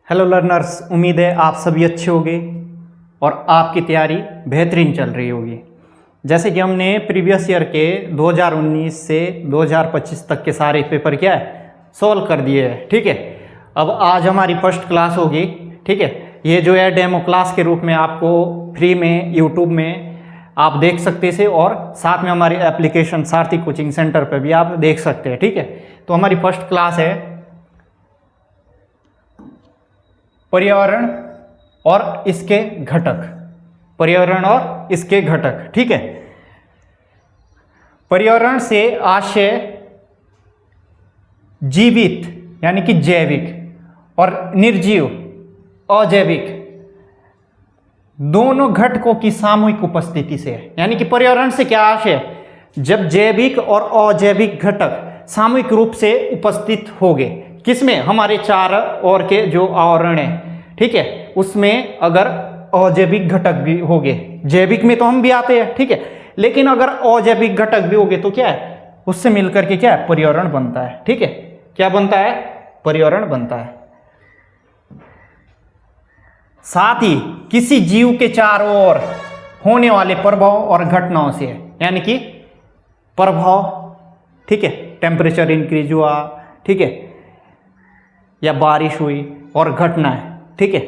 Hello learners, उम्मीद है आप सभी अच्छे होंगे और आपकी तैयारी बेहतरीन चल रही होगी। जैसे कि हमने प्रीवियस ईयर के 2019 से 2025 तक के सारे पेपर क्या है सॉल्व कर दिए हैं। ठीक है, अब आज हमारी फर्स्ट क्लास होगी। ठीक है, ये जो है डेमो क्लास के रूप में आपको फ्री में यूट्यूब में आप देख सकते थे और साथ में हमारी एप्लीकेशन सारथी कोचिंग सेंटर पर भी आप देख सकते हैं। ठीक है, तो हमारी फर्स्ट क्लास है पर्यावरण और इसके घटक। पर्यावरण और इसके घटक। ठीक है, पर्यावरण से आशय जीवित यानी कि जैविक और निर्जीव अजैविक दोनों घटकों की सामूहिक उपस्थिति से है। यानी कि पर्यावरण से क्या आशय, जब जैविक और अजैविक घटक सामूहिक रूप से उपस्थित होंगे किसमें, हमारे चार ओर के जो आवरण है, ठीक है, उसमें अगर अजैविक घटक भी होंगे, जैविक में तो हम भी आते हैं, ठीक है, लेकिन अगर अजैविक घटक भी होंगे तो क्या है, उससे मिलकर के क्या है, पर्यावरण बनता है। ठीक है, क्या बनता है, पर्यावरण बनता है। साथ ही किसी जीव के चारों ओर होने वाले प्रभाव और घटनाओं से है। यानी कि प्रभाव, ठीक है, टेम्परेचर इंक्रीज हुआ, ठीक है, या बारिश हुई, और घटनाएं, ठीक है,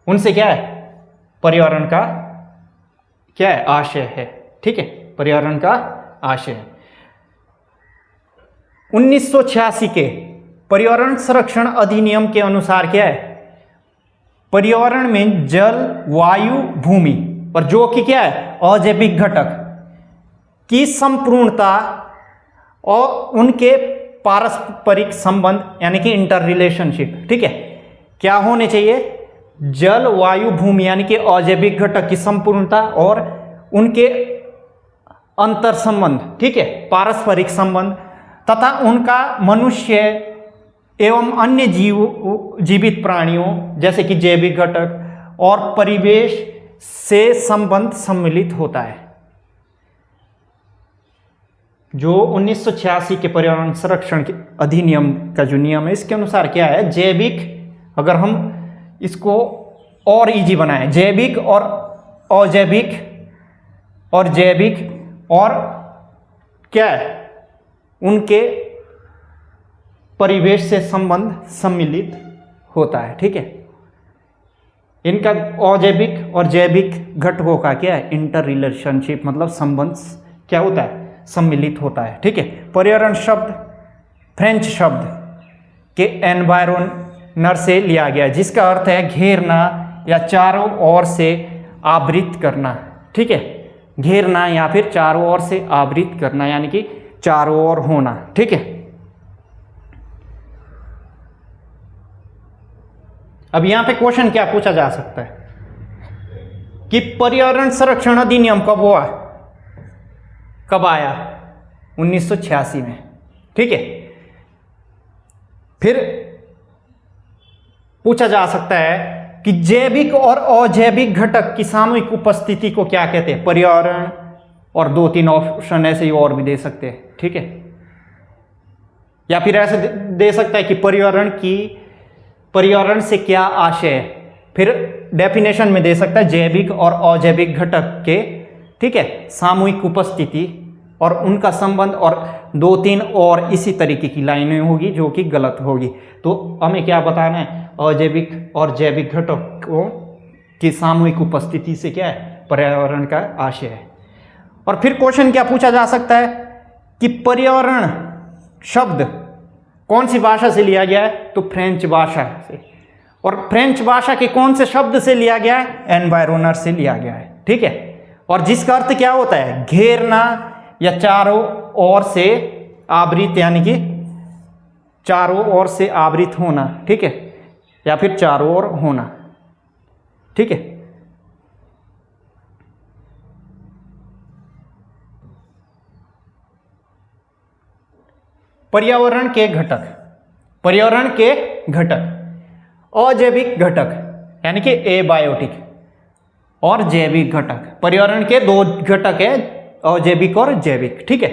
उनसे क्या है, पर्यावरण का क्या है, आशय है। ठीक है, पर्यावरण का आशय है। 1986 के पर्यावरण संरक्षण अधिनियम के अनुसार क्या है, पर्यावरण में जल, वायु, भूमि और जो कि क्या है, अजैविक घटक की संपूर्णता और उनके पारस्परिक संबंध यानी कि इंटर रिलेशनशिप, ठीक है, क्या होने चाहिए, जल, वायु, भूमि यानी कि अजैविक घटक की संपूर्णता और उनके अंतर संबंध, ठीक है, पारस्परिक संबंध तथा उनका मनुष्य एवं अन्य जीवित प्राणियों जैसे कि जैविक घटक और परिवेश से संबंध सम्मिलित होता है। जो 1986 के पर्यावरण संरक्षण के अधिनियम का जो नियम है, इसके अनुसार क्या है, जैविक, अगर हम इसको और इजी बनाएं, जैविक और अजैविक और जैविक और क्या है, उनके परिवेश से संबंध सम्मिलित होता है। ठीक है, इनका अजैविक और जैविक घटकों का क्या है, इंटर रिलेशनशिप, मतलब संबंध क्या होता है, सम्मिलित होता है। ठीक है, पर्यावरण शब्द फ्रेंच शब्द के एनवायरनर से लिया गया है, जिसका अर्थ है घेरना या चारों ओर से आवृत करना। ठीक है, घेरना या फिर चारों ओर से आवृत करना यानी कि चारों ओर होना। ठीक है, अब यहां पे क्वेश्चन क्या पूछा जा सकता है कि पर्यावरण संरक्षण अधिनियम कब हुआ, कब आया, 1986 में। ठीक है, फिर पूछा जा सकता है कि जैविक और अजैविक घटक की सामूहिक उपस्थिति को क्या कहते हैं, पर्यावरण, और 2-3 ऑप्शन ऐसे ही और भी दे सकते हैं। ठीक है, या फिर ऐसे दे सकता है कि पर्यावरण से क्या आशय है, फिर डेफिनेशन में दे सकता है जैविक और अजैविक घटक के, ठीक है, सामूहिक उपस्थिति और उनका संबंध, और 2-3 और इसी तरीके की लाइनें होगी जो कि गलत होगी। तो हमें क्या बताना है, अजैविक और जैविक घटकों की सामूहिक उपस्थिति से क्या है, पर्यावरण का आशय है। और फिर क्वेश्चन क्या पूछा जा सकता है कि पर्यावरण शब्द कौन सी भाषा से लिया गया है, तो फ्रेंच भाषा से, और फ्रेंच भाषा के कौन से शब्द से लिया गया है, एनवायरनर से लिया गया है। ठीक है, और जिसका अर्थ क्या होता है, घेरना या चारों ओर से आवृत यानी कि चारों ओर से आवृत होना। ठीक है, या फिर चारों ओर होना। ठीक है, पर्यावरण के घटक, पर्यावरण के घटक, अजैविक घटक यानी कि एबायोटिक और जैविक घटक। पर्यावरण के 2 घटक है, अजैविक और जैविक। ठीक है,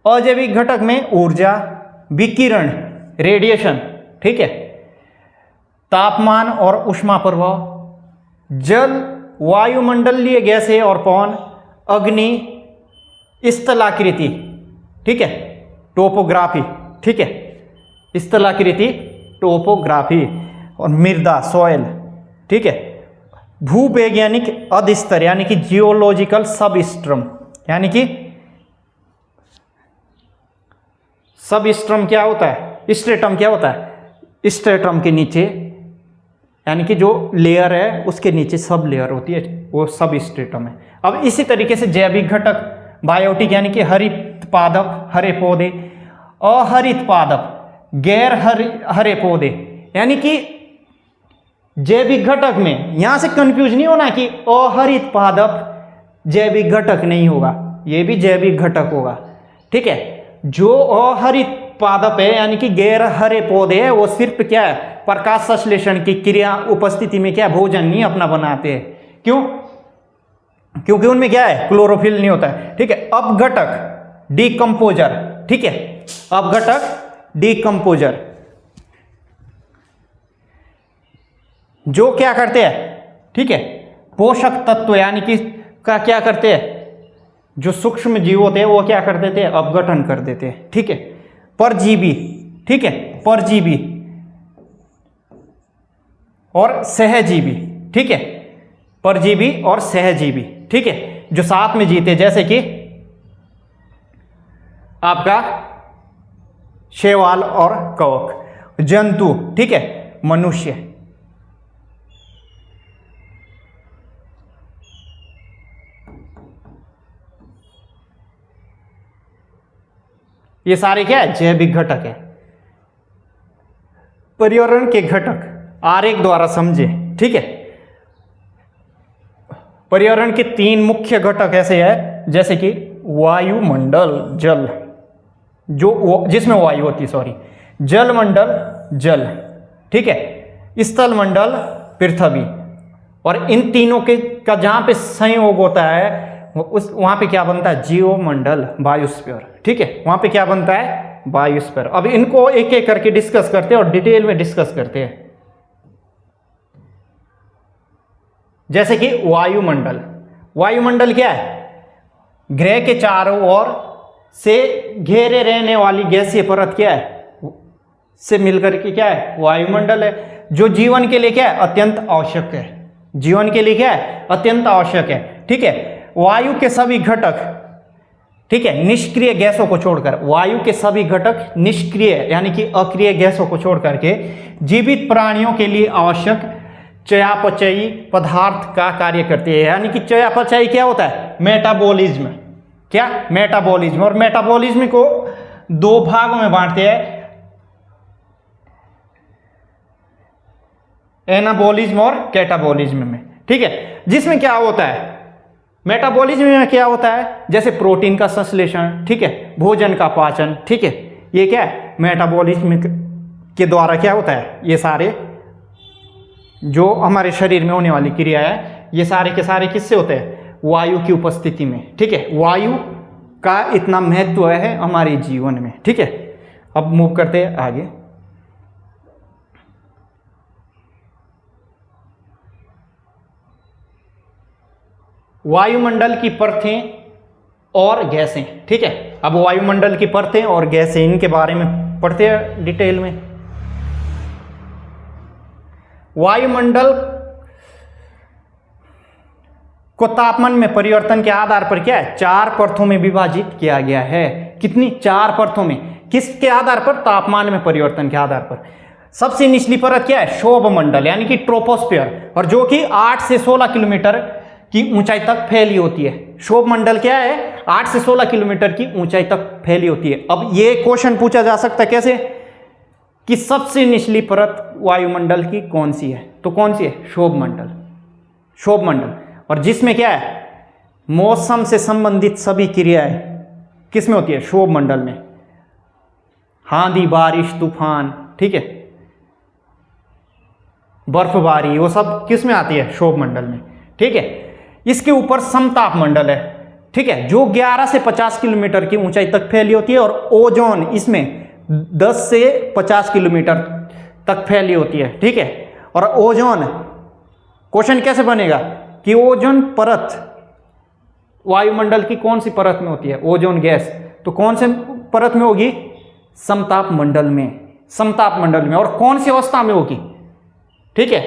अजैविक घटक में ऊर्जा, विकिरण, रेडिएशन, ठीक है, तापमान और ऊष्मा प्रवाह, जल, वायुमंडलीय गैसें और पवन, अग्नि, स्थलाकृति, ठीक है, टोपोग्राफी, ठीक है, स्थलाकृति, टोपोग्राफी, और मृदा, सॉइल, ठीक है, भूवैज्ञानिक अधस्तर यानी कि जियोलॉजिकल सबस्ट्रम, यानी कि सबस्ट्रम क्या होता है, स्ट्रेटम क्या होता है, स्ट्रेटम के नीचे यानी कि जो लेयर है उसके नीचे सब लेयर होती है, वो सब स्ट्रेटम है। अब इसी तरीके से जैविक घटक, बायोटिक यानी कि हरित पादप, हरे पौधे, अहरित पादप, गैर हरे पौधे, यानी कि जैविक घटक में यहां से कंफ्यूज नहीं होना कि अहरित पादप जैविक घटक नहीं होगा, ये भी जैविक घटक होगा, ठीक है। जो अहरित पादप है यानी कि गैर हरे पौधे है, वो सिर्फ क्या है, प्रकाश संश्लेषण की क्रिया उपस्थिति में क्या भोजन नहीं अपना बनाते हैं। क्यों? क्योंकि उनमें क्या है, क्लोरोफिल नहीं होता है, ठीक है। अपघटक, डीकंपोजर, ठीक है, अपघटक, डीकंपोजर, जो क्या करते हैं, ठीक है, पोषक तत्व यानी कि का क्या करते हैं, जो सूक्ष्म जीव होते हैं वो क्या कर देते हैं, अपघटन कर देते हैं, ठीक है। परजीवी, ठीक है, परजीवी और सहजीवी, ठीक है, परजीवी और सहजीवी, ठीक है, जो साथ में जीते, जैसे कि आपका शैवाल और कवक, जंतु, ठीक है, मनुष्य, ये सारे क्या है, जैविक घटक है। पर्यावरण के घटक आरेख द्वारा समझे, ठीक है। पर्यावरण के 3 मुख्य घटक ऐसे है, जैसे कि वायुमंडल, जल, जो जिसमें वायु होती है, सॉरी, जलमंडल, जल, ठीक है, स्थल मंडल, पृथ्वी, और इन तीनों के का जहां पे संयोग होता है वहां पे क्या बनता है, जीवमंडल, बायोस्फीयर, ठीक है, वहां पे क्या बनता है, बायोस्फीयर। अब इनको एक एक करके डिस्कस करते हैं और डिटेल में डिस्कस करते हैं। जैसे कि वायुमंडल, वायुमंडल क्या है, ग्रह के चारों ओर से घेरे रहने वाली गैसीय परत क्या है, से मिलकर के क्या है, वायुमंडल है, जो जीवन के लिए क्या है, अत्यंत आवश्यक है, जीवन के लिए क्या है, अत्यंत आवश्यक है, ठीक है। वायु के सभी घटक, ठीक है, निष्क्रिय गैसों को छोड़कर, वायु के सभी घटक निष्क्रिय यानी कि अक्रिय गैसों को छोड़ करके जीवित प्राणियों के लिए आवश्यक चयापचयी पदार्थ का कार्य करते हैं। यानी कि चयापचयी क्या होता है, मेटाबॉलिज्म, क्या, मेटाबॉलिज्म, और मेटाबॉलिज्म को 2 भागों में बांटते हैं, एनाबॉलिज्म और कैटाबॉलिज्म में, ठीक है। जिसमें क्या होता है, मेटाबॉलिज्म में क्या होता है, जैसे प्रोटीन का संश्लेषण, ठीक है, भोजन का पाचन, ठीक है, ये क्या है, मेटाबॉलिज्म के द्वारा क्या होता है, ये सारे जो हमारे शरीर में होने वाली क्रिया है, ये सारे के सारे किससे होते हैं, वायु की उपस्थिति में, ठीक है। वायु का इतना महत्व है हमारे जीवन में, ठीक है। अब मूव करते हैं आगे। वायुमंडल की परतें और गैसें, ठीक है। अब वायुमंडल की परतें और गैसें, इनके बारे में पढ़ते हैं डिटेल में। वायुमंडल को तापमान में परिवर्तन के आधार पर क्या है, 4 परतों में विभाजित किया गया है। कितनी, 4 परतों में, किसके आधार पर, तापमान में परिवर्तन के आधार पर। सबसे निचली परत क्या है, क्षोभ मंडल यानी कि ट्रोपोस्फीयर, और जो कि 8 से 16 किलोमीटर की ऊंचाई तक फैली होती है। क्षोभ मंडल क्या है, 8 से 16 किलोमीटर की ऊंचाई तक फैली होती है। अब ये क्वेश्चन पूछा जा सकता है कैसे, कि सबसे निचली परत वायुमंडल की कौन सी है, तो कौन सी है, क्षोभ मंडल, क्षोभ मंडल, और जिसमें क्या है, मौसम से संबंधित सभी क्रियाएं किसमें होती है, क्षोभ मंडल में, आंधी, बारिश, तूफान, ठीक है, बर्फबारी, वो सब किस में आती है, क्षोभ मंडल में, ठीक है। इसके ऊपर समताप मंडल है, ठीक है, जो 11 से 50 किलोमीटर की ऊंचाई तक फैली होती है, और ओजोन इसमें 10 से 50 किलोमीटर तक फैली होती है, ठीक है। और ओजोन, क्वेश्चन कैसे बनेगा कि ओजोन परत वायुमंडल की कौन सी परत में होती है, ओजोन गैस, तो कौन से परत में होगी, समताप मंडल में, समताप मंडल में। और कौन सी अवस्था में होगी, ठीक है,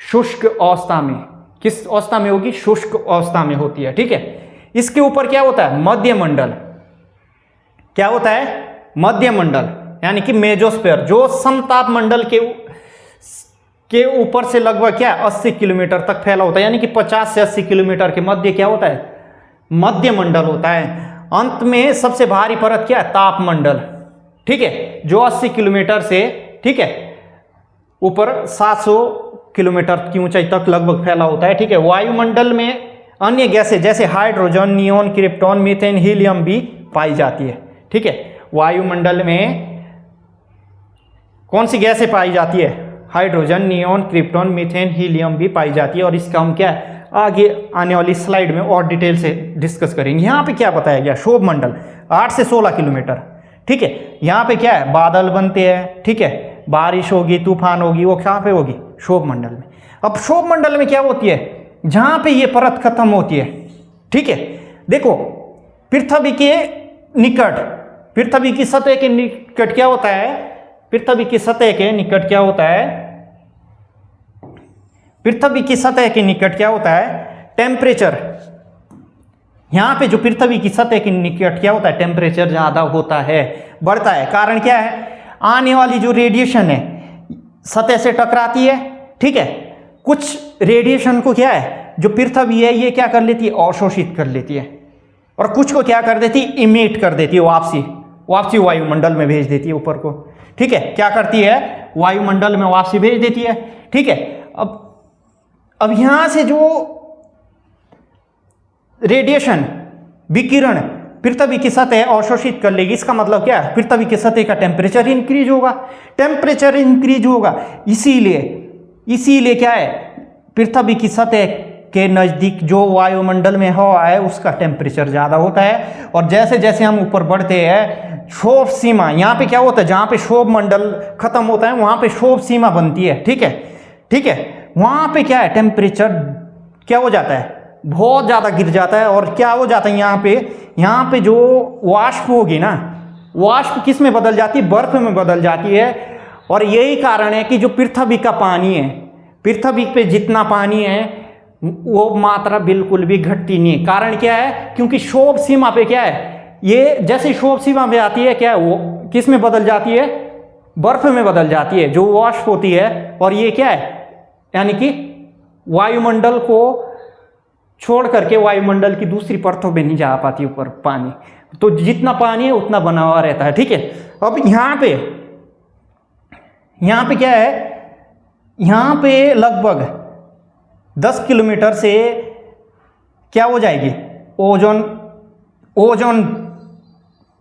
शुष्क अवस्था में। किस अवस्था में होगी, शुष्क अवस्था में होती है, ठीक है। इसके ऊपर क्या होता है, मध्य मंडल, क्या होता है, मध्य मंडल, यानी कि मेजोस्फीयर, जो समताप मंडल के ऊपर से लगभग क्या 80 किलोमीटर तक फैला होता है, यानी कि 50 से 80 किलोमीटर के मध्य क्या होता है, मध्य मंडल होता है। अंत में सबसे भारी परत क्या है, तापमंडल, ठीक है, जो 80 किलोमीटर से, ठीक है, ऊपर 700 किलोमीटर की ऊंचाई तक लगभग फैला होता है, ठीक है। वायुमंडल में अन्य गैसें जैसे hydrogen, neon, krypton, methane, helium भी पाई जाती है, ठीक है। वायुमंडल में कौन सी गैसें पाई जाती है, hydrogen, neon, krypton, methane, helium भी पाई जाती है। और इसका हम क्या है आगे आने वाली स्लाइड में और डिटेल से डिस्कस करेंगे। यहाँ पे क्या बताया गया, क्षोभ मंडल 8 से 16 किलोमीटर, ठीक है। यहाँ पे क्या है, बादल बनते हैं, ठीक है, बारिश होगी, तूफान होगी, वो कहाँ पे होगी, क्षोभ मंडल में। अब क्षोभ मंडल में क्या होती है, जहाँ पे ये परत खत्म होती है, ठीक है। देखो पृथ्वी के निकट, पृथ्वी की सतह के निकट क्या होता है, पृथ्वी की सतह के निकट क्या होता है, पृथ्वी की सतह के निकट क्या होता है, टेम्परेचर। यहां पे जो पृथ्वी की सतह के निकट क्या होता है, टेम्परेचर ज्यादा होता है, बढ़ता है। कारण क्या है, आने वाली जो रेडिएशन है सतह से टकराती है, ठीक है। कुछ रेडिएशन को क्या है, जो पृथ्वी है ये क्या कर लेती है, अवशोषित कर लेती है, और कुछ को क्या कर देती है, इमिट कर देती है, वापसी वायुमंडल में भेज देती है ऊपर को, ठीक है। क्या करती है, वायुमंडल में वापसी भेज देती है, ठीक है। अब यहां से जो रेडिएशन, विकिरण पृथ्वी की सतह अवशोषित कर लेगी, इसका मतलब क्या है, पृथ्वी की सतह का टेम्परेचर इंक्रीज होगा, टेम्परेचर इंक्रीज होगा, इसीलिए क्या है, पृथ्वी की सतह के नजदीक जो वायुमंडल में हवा है उसका टेम्परेचर ज्यादा होता है। और जैसे जैसे हम ऊपर बढ़ते हैं, क्षोभ सीमा, यहाँ पे क्या होता है, जहां पे क्षोभ मंडल खत्म होता है वहां पे क्षोभ सीमा बनती है, ठीक है, ठीक है। वहां पे क्या है, टेम्परेचर क्या हो जाता है, बहुत ज्यादा गिर जाता है। और क्या हो जाता है, यहाँ पे जो वाष्प होगी ना, वाष्प किस में बदल जाती है, बर्फ में बदल जाती है। और यही कारण है कि जो पृथ्वी का पानी है, पृथ्वी पे जितना पानी है वो मात्रा बिल्कुल भी घटती नहीं है। कारण क्या है, क्योंकि क्षोभ सीमा पे क्या है, ये जैसे क्षोभ सीमा पे आती है, क्या है वो किस में बदल जाती है, बर्फ में बदल जाती है, जो वाष्प होती है। और ये क्या है, यानी कि वायुमंडल को छोड़ करके वायुमंडल की दूसरी परतों में नहीं जा पाती ऊपर पानी, तो जितना पानी है उतना बना हुआ रहता है, ठीक है। अब यहाँ पे क्या है, यहाँ पे लगभग 10 किलोमीटर से क्या हो जाएगी, ओजोन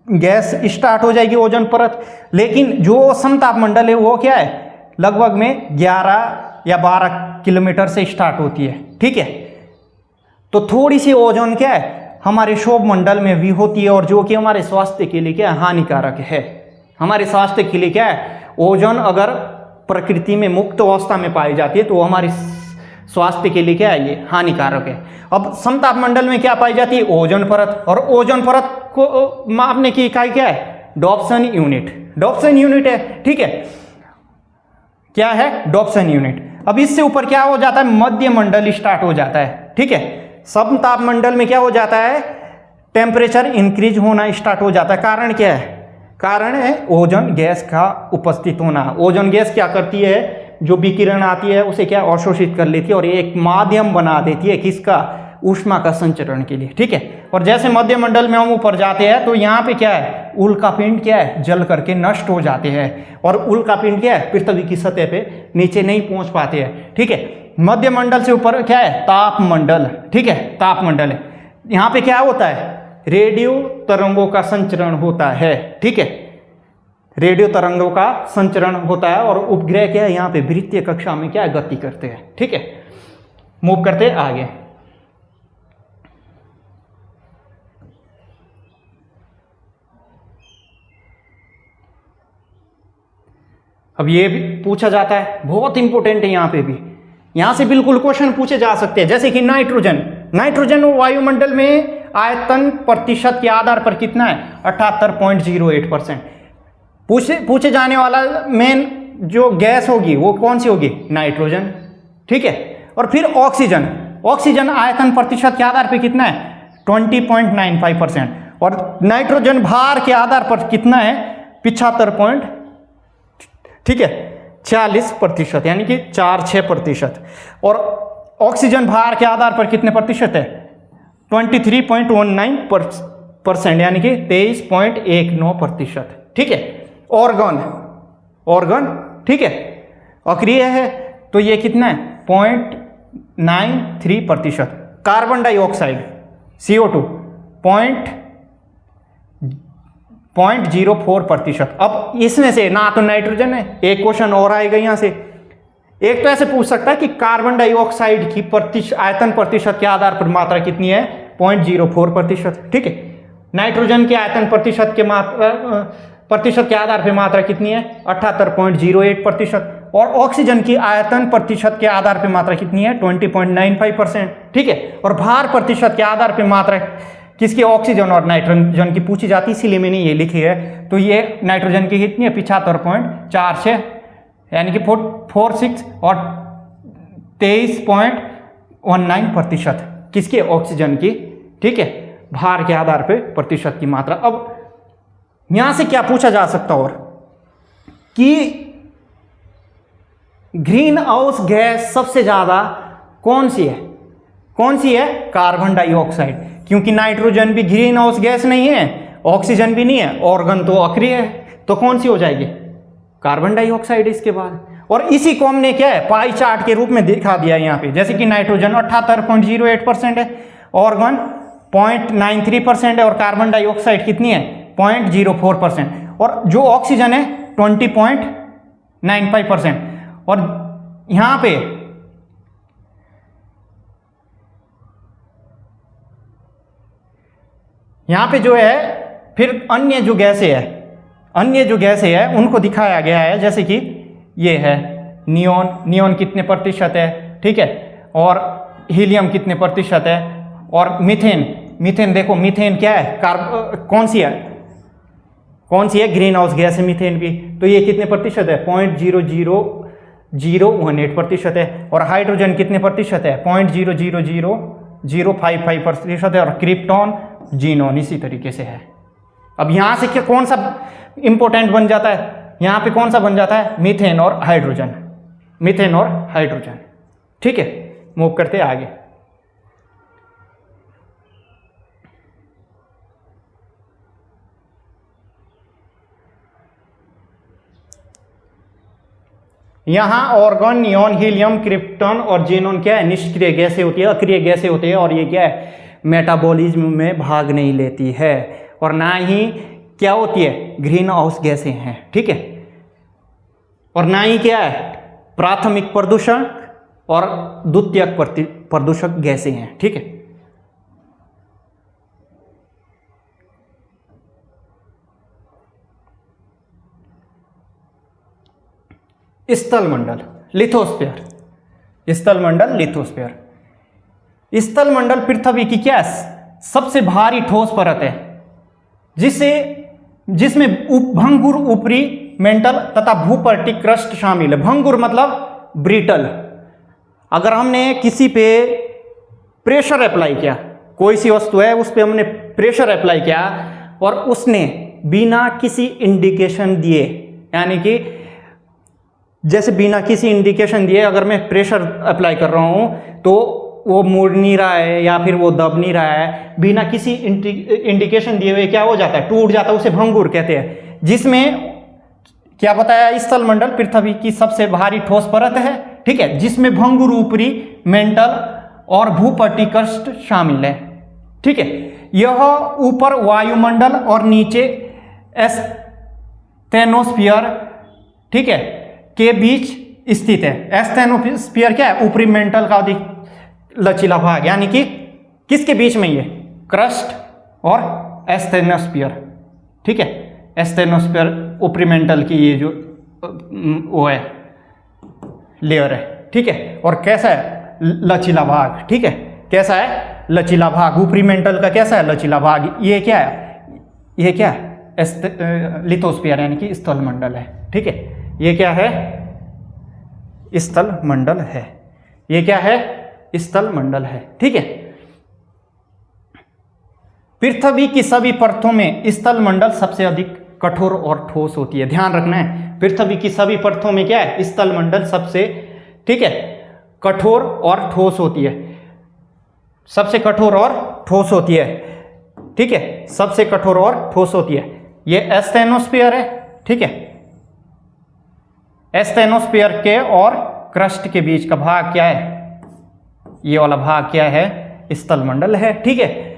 गैस स्टार्ट हो जाएगी, ओजोन परत। लेकिन जो समताप मंडल है वो क्या है, लगभग में 11 या 12 किलोमीटर से स्टार्ट होती है, ठीक है। तो थोड़ी सी ओजोन क्या है हमारे क्षोभ मंडल में भी होती है, और जो कि हमारे स्वास्थ्य के लिए क्या है, हानिकारक है। हमारे स्वास्थ्य के लिए क्या है, ओजोन अगर प्रकृति में मुक्त अवस्था में पाई जाती है तो हमारे स्वास्थ्य के लिए क्या है, ये हानिकारक है। अब समताप मंडल में क्या पाई जाती है, ओजोन परत। और ओजोन परत को मापने की इकाई क्या है, डॉप्सन यूनिट है, ठीक है। क्या है, डॉप्सन यूनिट। अब इससे ऊपर क्या हो जाता है, मध्य मंडल स्टार्ट हो जाता है, ठीक है। समताप मंडल में क्या हो जाता है, टेम्परेचर इंक्रीज होना स्टार्ट हो जाता है। कारण क्या है, कारण है ओजोन गैस का उपस्थित होना। ओजोन गैस क्या करती है, जो विकिरण आती है उसे क्या अवशोषित कर लेती है और एक माध्यम बना देती है, किसका, ऊष्मा का संचरण के लिए, ठीक है। और जैसे मध्य मंडल में हम ऊपर जाते हैं तो यहाँ पे क्या है, उल्कापिंड क्या है, जल करके नष्ट हो जाते हैं। और उल्कापिंड क्या है, पृथ्वी की सतह पे नीचे नहीं पहुंच पाते हैं, ठीक है। मध्य मंडल से ऊपर क्या है, तापमंडल, ठीक है, तापमंडल है। यहाँ पे क्या होता है, रेडियो तरंगों का संचरण होता है, ठीक है, रेडियो तरंगों का संचरण होता है। और उपग्रह क्या है, यहाँ पे वृत्तीय कक्षा में क्या है, गति करते हैं, ठीक है। मूव करते हैं आगे। अब ये भी पूछा जाता है, बहुत इंपॉर्टेंट है यहाँ पे भी, यहाँ से बिल्कुल क्वेश्चन पूछे जा सकते हैं। जैसे कि नाइट्रोजन वायुमंडल में आयतन प्रतिशत के आधार पर कितना है, 78.08%। पूछे जाने वाला मेन जो गैस होगी वो कौन सी होगी, नाइट्रोजन, ठीक है। और फिर ऑक्सीजन आयतन प्रतिशत के आधार पर कितना है, 20.95%। और नाइट्रोजन भार के आधार पर कितना है, 75, ठीक है, 40%, यानी कि 4-6%। और ऑक्सीजन भार के आधार पर कितने प्रतिशत है, 23.19%, यानी कि 23.19%, ठीक है। ऑर्गन, ठीक है, अक्रिय है तो ये कितना है, 0.93%। Carbon dioxide CO2 0.04%। अब इसमें से ना तो नाइट्रोजन है, एक क्वेश्चन और आएगा यहां से। एक तो ऐसे पूछ सकता है कि कार्बन डाइऑक्साइड की आयतन प्रतिशत के आधार पर मात्रा कितनी है, 0.04%, ठीक है। नाइट्रोजन के आयतन प्रतिशत के आधार पर मात्रा कितनी है, 78.08%। और ऑक्सीजन की आयतन प्रतिशत के आधार पर मात्रा कितनी है, 20.95%, ठीक है। और भार प्रतिशत के आधार पर मात्रा किसकी, ऑक्सीजन और नाइट्रोजन की पूछी जाती, इसीलिए मैंने ये लिखी है। तो ये नाइट्रोजन की कितनी है, 75.46, यानी कि 46, और 23.19% किसके, ऑक्सीजन की, ठीक है, भार के आधार पे प्रतिशत की मात्रा। अब यहां से क्या पूछा जा सकता और कि ग्रीन हाउस गैस सबसे ज्यादा कौन सी है, कार्बन डाइऑक्साइड, क्योंकि नाइट्रोजन भी ग्रीन हाउस गैस नहीं है, ऑक्सीजन भी नहीं है, ऑर्गन तो अक्रिय है, तो कौन सी हो जाएगी, कार्बन डाइऑक्साइड इसके बाद। और इसी को हमने क्या है, पाई चार्ट के रूप में दिखा दिया यहाँ पे। जैसे कि नाइट्रोजन 78.08% है, ऑर्गन 0.93% है, और कार्बन डाइऑक्साइड कितनी है, 0.04%, और जो ऑक्सीजन है 20.95%। और यहाँ पे जो है फिर अन्य जो गैसें है उनको दिखाया गया है। जैसे कि ये है नियोन कितने प्रतिशत है, ठीक है, और हीलियम कितने प्रतिशत है, और मीथेन देखो, मीथेन क्या है, कौन सी है, ग्रीन हाउस गैस है मीथेन भी, तो ये कितने प्रतिशत है, 0.00018% है। और हाइड्रोजन कितने प्रतिशत है, 0.00055% है। और क्रिप्टॉन, जीनोन इसी तरीके से है। अब यहां से क्या, कौन सा इंपॉर्टेंट बन जाता है, यहां पे कौन सा बन जाता है, मीथेन और हाइड्रोजन, ठीक है। मूव करते हैं आगे। यहां ऑर्गन, नियोन, हीलियम, क्रिप्टॉन और जीनोन क्या है, निष्क्रिय गैसें होती है, अक्रिय गैसें होती है, और ये क्या है, मेटाबॉलिज्म में भाग नहीं लेती है, और ना ही क्या होती है, ग्रीन हाउस गैसें हैं, ठीक है। और ना ही क्या है, प्राथमिक प्रदूषक और द्वितीयक प्रदूषक गैसें हैं, ठीक है। स्थलमंडल, स्थलमंडल पृथ्वी की क्या सबसे भारी ठोस परत है, जिसमें भंगुर ऊपरी मेंटल तथा भूपर्टी क्रस्ट शामिल है। भंगुर मतलब ब्रिटल। अगर हमने किसी पे प्रेशर अप्लाई किया, कोई सी वस्तु है उस पे हमने प्रेशर अप्लाई किया और उसने बिना किसी इंडिकेशन दिए, यानी कि जैसे बिना किसी इंडिकेशन दिए अगर मैं प्रेशर अप्लाई कर रहा हूं तो वो मुड़ नहीं रहा है या फिर वो दब नहीं रहा है, बिना किसी इंडिकेशन दिए हुए क्या हो जाता है, टूट जाता है, उसे भंगुर कहते हैं। जिसमें क्या बताया, स्थलमंडल पृथ्वी की सबसे भारी ठोस परत है, ठीक है, जिसमें भंगुर ऊपरी मेंटल और भूपट्टी क्रस्ट शामिल है, ठीक है। यह ऊपर वायुमंडल और नीचे एस्थेनोस्फीयर, ठीक है, के बीच स्थित है। एस्थेनोस्फीयर क्या है, ऊपरी मेंटल का अधिक लचीला भाग, यानी कि किसके बीच में, ये क्रस्ट और एस्थेनोस्फीयर, ठीक है। एस्थेनोस्फीयर ऊपरी मेंटल की ये जो वो है लेयर है, ठीक है। और कैसा है, लचीला भाग, ठीक है। कैसा है, लचीला भाग। ऊपरी मेंटल का कैसा है, लचीला भाग। ये क्या है, ये क्या है, लिथोस्फीयर यानी कि स्थल मंडल है, ठीक है। ये क्या है, स्थल मंडल है। ये क्या है, स्थल मंडल है, ठीक है। पृथ्वी की सभी परतों में स्थल मंडल सबसे अधिक कठोर और ठोस होती है। ध्यान रखना है, पृथ्वी की सभी परतों में क्या है, स्थल मंडल सबसे, ठीक है, कठोर और ठोस होती है। सबसे कठोर और ठोस होती है, ठीक है, सबसे कठोर और ठोस होती है। ये एस्थेनोस्फीयर है, ठीक है। एस्थेनोस्फीयर के और क्रस्ट के बीच का भाग क्या है, ये वाला भाग क्या है, स्थल मंडल है, ठीक है।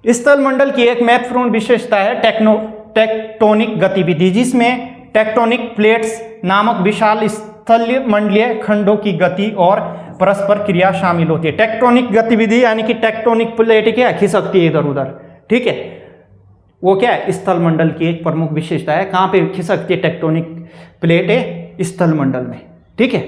स्थल मंडल की एक महत्वपूर्ण विशेषता है टेक्टोनिक गतिविधि, जिसमें टेक्टोनिक प्लेट्स नामक विशाल स्थलीय मंडलीय खंडों की गति और परस्पर क्रिया शामिल होती है। टेक्टोनिक गतिविधि यानी कि टेक्टोनिक प्लेट क्या खिसकती है इधर उधर, ठीक है। वो क्या है, स्थल मंडल की एक प्रमुख विशेषता है। कहां पे खिसकती है टेक्टोनिक प्लेट है, स्थल मंडल में, ठीक है।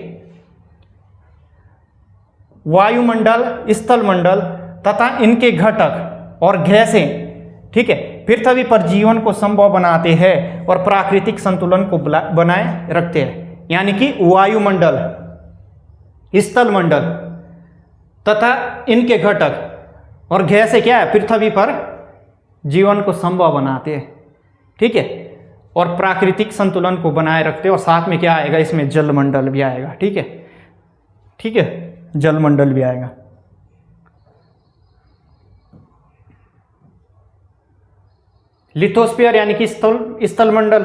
वायुमंडल, स्थल मंडल तथा इनके घटक और गैसें, ठीक है, पृथ्वी पर जीवन को संभव बनाते हैं और प्राकृतिक संतुलन को बनाए रखते हैं। यानी कि वायुमंडल, स्थल मंडल तथा इनके घटक और गैसें क्या है, पृथ्वी पर जीवन को संभव बनाते हैं, ठीक है, और प्राकृतिक संतुलन को बनाए रखते हैं। और साथ में क्या आएगा, इसमें जलमंडल भी आएगा, ठीक है, ठीक है, जलमंडल भी आएगा। लिथोस्फीयर यानी कि स्थल मंडल,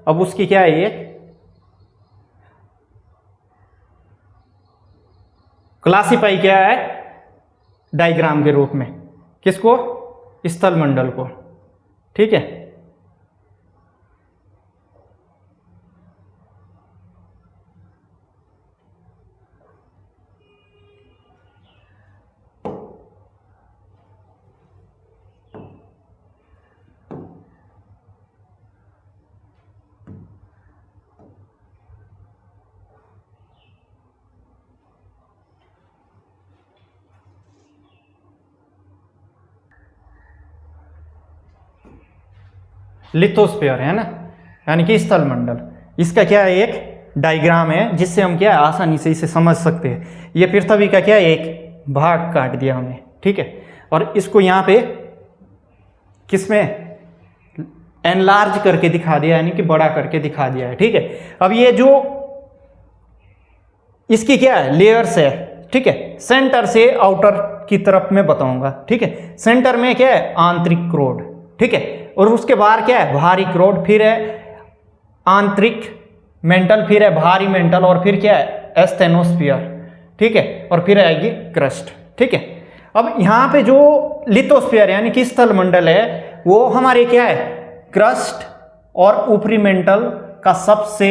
अब उसकी क्या है, ये क्लासिफाई क्या है, डायग्राम के रूप में, किसको, स्थल मंडल को, ठीक है। लिथोस्फीयर है ना, यानी कि स्थल मंडल। इसका क्या है, एक डायग्राम है जिससे हम क्या आसानी से इसे समझ सकते हैं। ये पृथ्वी का क्या है, एक भाग काट दिया हमने, ठीक है, और इसको यहाँ पे किसमें एनलार्ज करके दिखा दिया, यानी कि बड़ा करके दिखा दिया है, ठीक है। अब ये जो इसकी क्या है, लेयर्स है, ठीक है, सेंटर से आउटर की तरफ मैं बताऊंगा, ठीक है। सेंटर में क्या है, आंतरिक क्रोड, ठीक है, और उसके बाहर क्या है, बाहरी क्रोड, फिर है आंतरिक मेंटल, फिर है बाहरी मेंटल, और फिर क्या है, एस्थेनोस्फीयर, ठीक है, और फिर आएगी क्रस्ट, ठीक है। अब यहाँ पे जो लिथोस्फीयर यानी कि स्थल मंडल है, वो हमारे क्या है, क्रस्ट और ऊपरी मेंटल का सबसे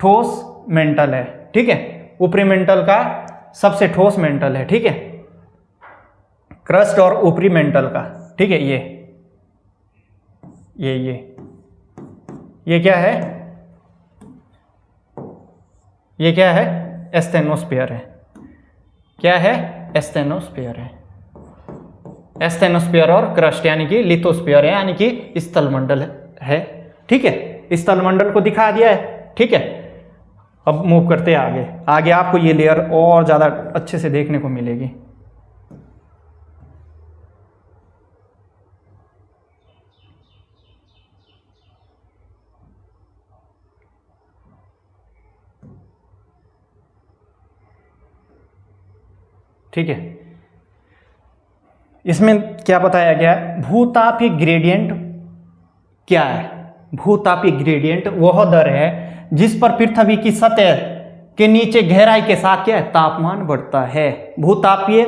ठोस मेंटल है, ठीक है। ऊपरी मेंटल का सबसे ठोस मेंटल है, ठीक है, क्रस्ट और ऊपरी मेंटल का, ठीक है। ये क्या है, ये क्या है, एस्थेनोस्फीयर है। क्या है, एस्थेनोस्फीयर है। एस्थेनोस्फीयर और क्रस्ट यानी कि लिथोस्फीयर है, यानी कि स्थल मंडल है, ठीक है। स्थल मंडल को दिखा दिया है, ठीक है। अब मूव करते हैं आगे। आगे आपको ये लेयर और ज़्यादा अच्छे से देखने को मिलेगी। ठीक है, इसमें क्या बताया गया है, भूतापीय ग्रेडियंट क्या है। भूतापीय ग्रेडियंट वह दर है जिस पर पृथ्वी की सतह के नीचे गहराई के साथ क्या है, तापमान बढ़ता है। भूतापीय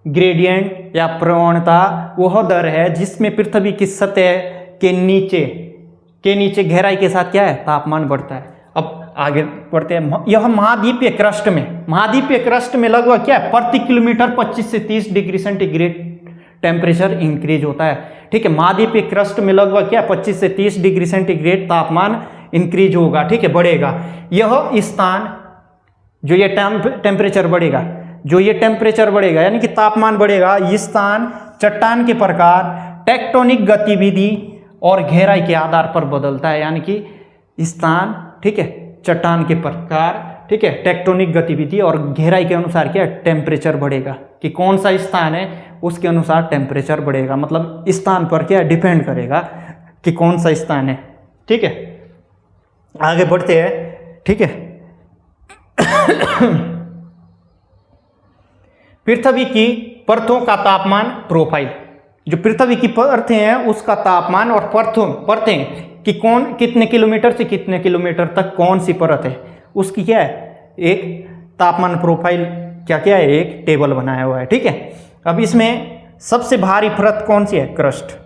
ग्रेडियंट या प्रवणता वह दर है जिसमें पृथ्वी की सतह के नीचे गहराई के साथ क्या है, तापमान बढ़ता है। अब आगे बढ़ते हैं। यह महाद्वीपीय क्रस्ट में लगभग क्या है, प्रति किलोमीटर 25 से 30 डिग्री सेंटीग्रेड टेम्परेचर इंक्रीज होता है, ठीक है। महाद्वीपीय क्रस्ट में लगभग क्या 25 से 30 डिग्री सेंटीग्रेड तापमान इंक्रीज होगा, ठीक है, बढ़ेगा। यह स्थान जो ये टेम्परेचर बढ़ेगा, जो ये टेम्परेचर बढ़ेगा यानी कि तापमान बढ़ेगा, ये स्थान चट्टान के प्रकार, टेक्टोनिक गतिविधि और गहराई के आधार पर बदलता है। यानी कि स्थान, ठीक है, चट्टान के प्रकार, ठीक है, टेक्टोनिक गतिविधि और गहराई के अनुसार क्या टेम्परेचर बढ़ेगा, कि कौन सा स्थान है उसके अनुसार टेम्परेचर बढ़ेगा। मतलब स्थान पर क्या डिपेंड करेगा कि कौन सा स्थान है, ठीक है। आगे बढ़ते हैं, ठीक है। पृथ्वी की परतों का तापमान प्रोफाइल, जो पृथ्वी की परतें हैं उसका तापमान और परतें कि कितने किलोमीटर से कितने किलोमीटर तक कौन सी परत है, उसकी क्या है एक तापमान प्रोफाइल, क्या क्या है, एक टेबल बनाया हुआ है, ठीक है। अब इसमें सबसे भारी परत कौन सी है, क्रस्ट,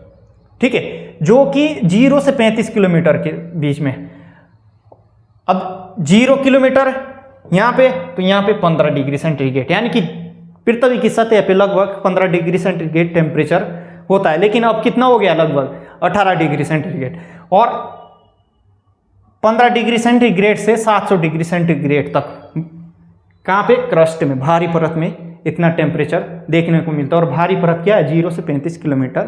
ठीक है, जो कि 0 से 35 किलोमीटर के बीच में। अब 0 किलोमीटर यहाँ पे, तो यहाँ पे 15 डिग्री सेंटीग्रेड, यानी कि पृथ्वी की सतह पे लगभग 15 डिग्री सेंटीग्रेड टेम्परेचर होता है। लेकिन अब कितना हो गया, लगभग 18 डिग्री सेंटीग्रेड। और 15 डिग्री सेंटीग्रेड से 700 डिग्री सेंटीग्रेड तक कहाँ पे, क्रस्ट में, भारी परत में इतना टेम्परेचर देखने को मिलता है। और भारी परत क्या है, 0 से 35 किलोमीटर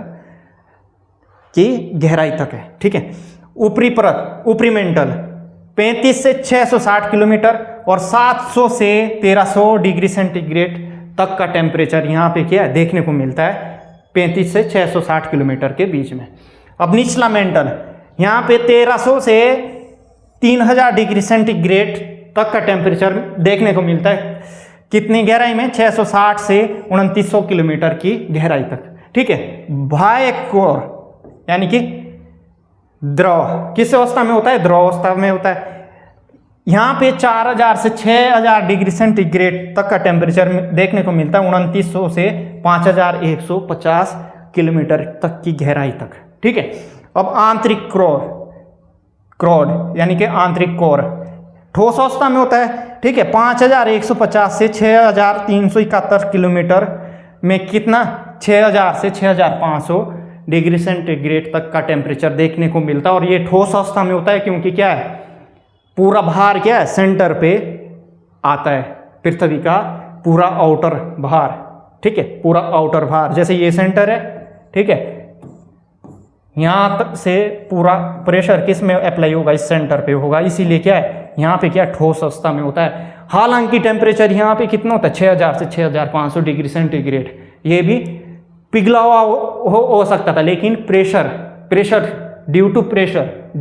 की गहराई तक है, ठीक है। ऊपरी परत, ऊपरी मेंटल 35 से 660 किलोमीटर और 700 से 1300 डिग्री सेंटीग्रेड तक का टेम्परेचर यहाँ पे क्या है देखने को मिलता है, 35 से 660 किलोमीटर के बीच में। अब निचला मेंटल, यहाँ पे 1300 से 3000 डिग्री सेंटीग्रेड तक का टेम्परेचर देखने को मिलता है, कितनी गहराई में, 660 से 2900 किलोमीटर की गहराई तक, ठीक है। बाह्य कोर यानी कि द्रव, किस अवस्था में होता है, द्रव अवस्था में होता है। यहाँ पे 4000 से 6000 डिग्री सेंटीग्रेड तक का टेम्परेचर देखने को मिलता है, 2900 से 5150 किलोमीटर तक की गहराई तक, ठीक है। अब आंतरिक क्रोड यानी कि आंतरिक कोर ठोस अवस्था में होता है, ठीक है, 5150 से 6371 किलोमीटर में कितना, 6000 से 6500 डिग्री सेंटीग्रेड तक का टेम्परेचर देखने को मिलता है। और ये ठोस अवस्था में होता है क्योंकि क्या है, पूरा भार क्या है, सेंटर पे आता है, पृथ्वी का पूरा आउटर भार, ठीक है, पूरा आउटर भार, जैसे ये सेंटर है, ठीक है, यहाँ तक से पूरा प्रेशर किस में अप्लाई होगा, इस सेंटर पे होगा, इसीलिए क्या है यहाँ पे क्या ठोस अवस्था में होता है। हालांकि टेम्परेचर यहाँ पे कितना होता है, 6000 से 6500 डिग्री सेंटीग्रेड, ये भी पिघला हुआ हो सकता था, लेकिन pressure due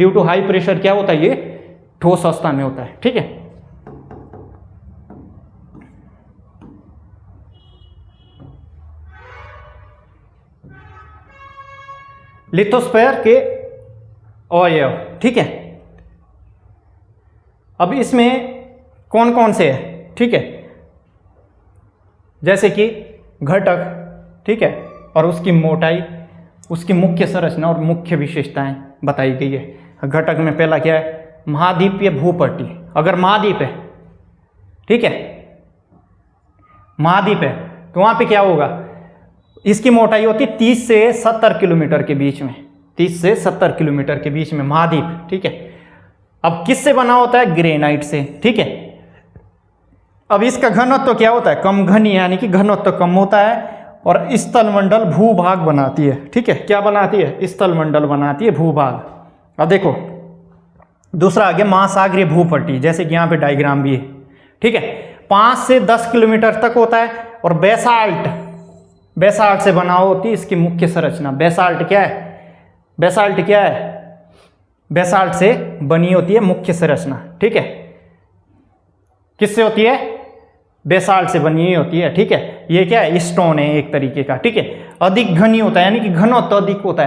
to high pressure क्या होता है, ये ठोस अवस्था में होता है, ठीक है। लिथोस्फीयर के अवयव, ठीक है। अब इसमें कौन कौन से है, ठीक है, जैसे कि घटक, ठीक है, और उसकी मोटाई, उसकी मुख्य संरचना और मुख्य विशेषताएं बताई गई है। घटक में पहला क्या है, महाद्वीपीय भूपट्टी। अगर महाद्वीप है, ठीक है, महाद्वीप है तो वहां पे क्या होगा, इसकी मोटाई होती है 30 से 70 किलोमीटर के बीच में, 30 से 70 किलोमीटर के बीच में महाद्वीप, ठीक है। अब किससे बना होता है, ग्रेनाइट से, ठीक है। अब इसका घनत्व तो क्या होता है, कम घनी, यानी कि घनत्व तो कम होता है। और स्थलमंडल भूभाग बनाती है, ठीक है, क्या बनाती है, स्थलमंडल बनाती है, भूभाग। अब देखो दूसरा आगे महासागरीय भूपट्टी, जैसे कि यहाँ पे डायग्राम भी है, ठीक है, 5 से 10 किलोमीटर तक होता है। और बेसाल्ट से बना होती है इसकी मुख्य संरचना। बेसाल्ट क्या है, बेसाल्ट से बनी होती है मुख्य संरचना, ठीक है। किससे होती है, बेसाल्ट से बनी होती है, ठीक है। ये क्या है, स्टोन है एक तरीके का, ठीक है। अधिक घनी होता है, यानी कि घनत्व अधिक होता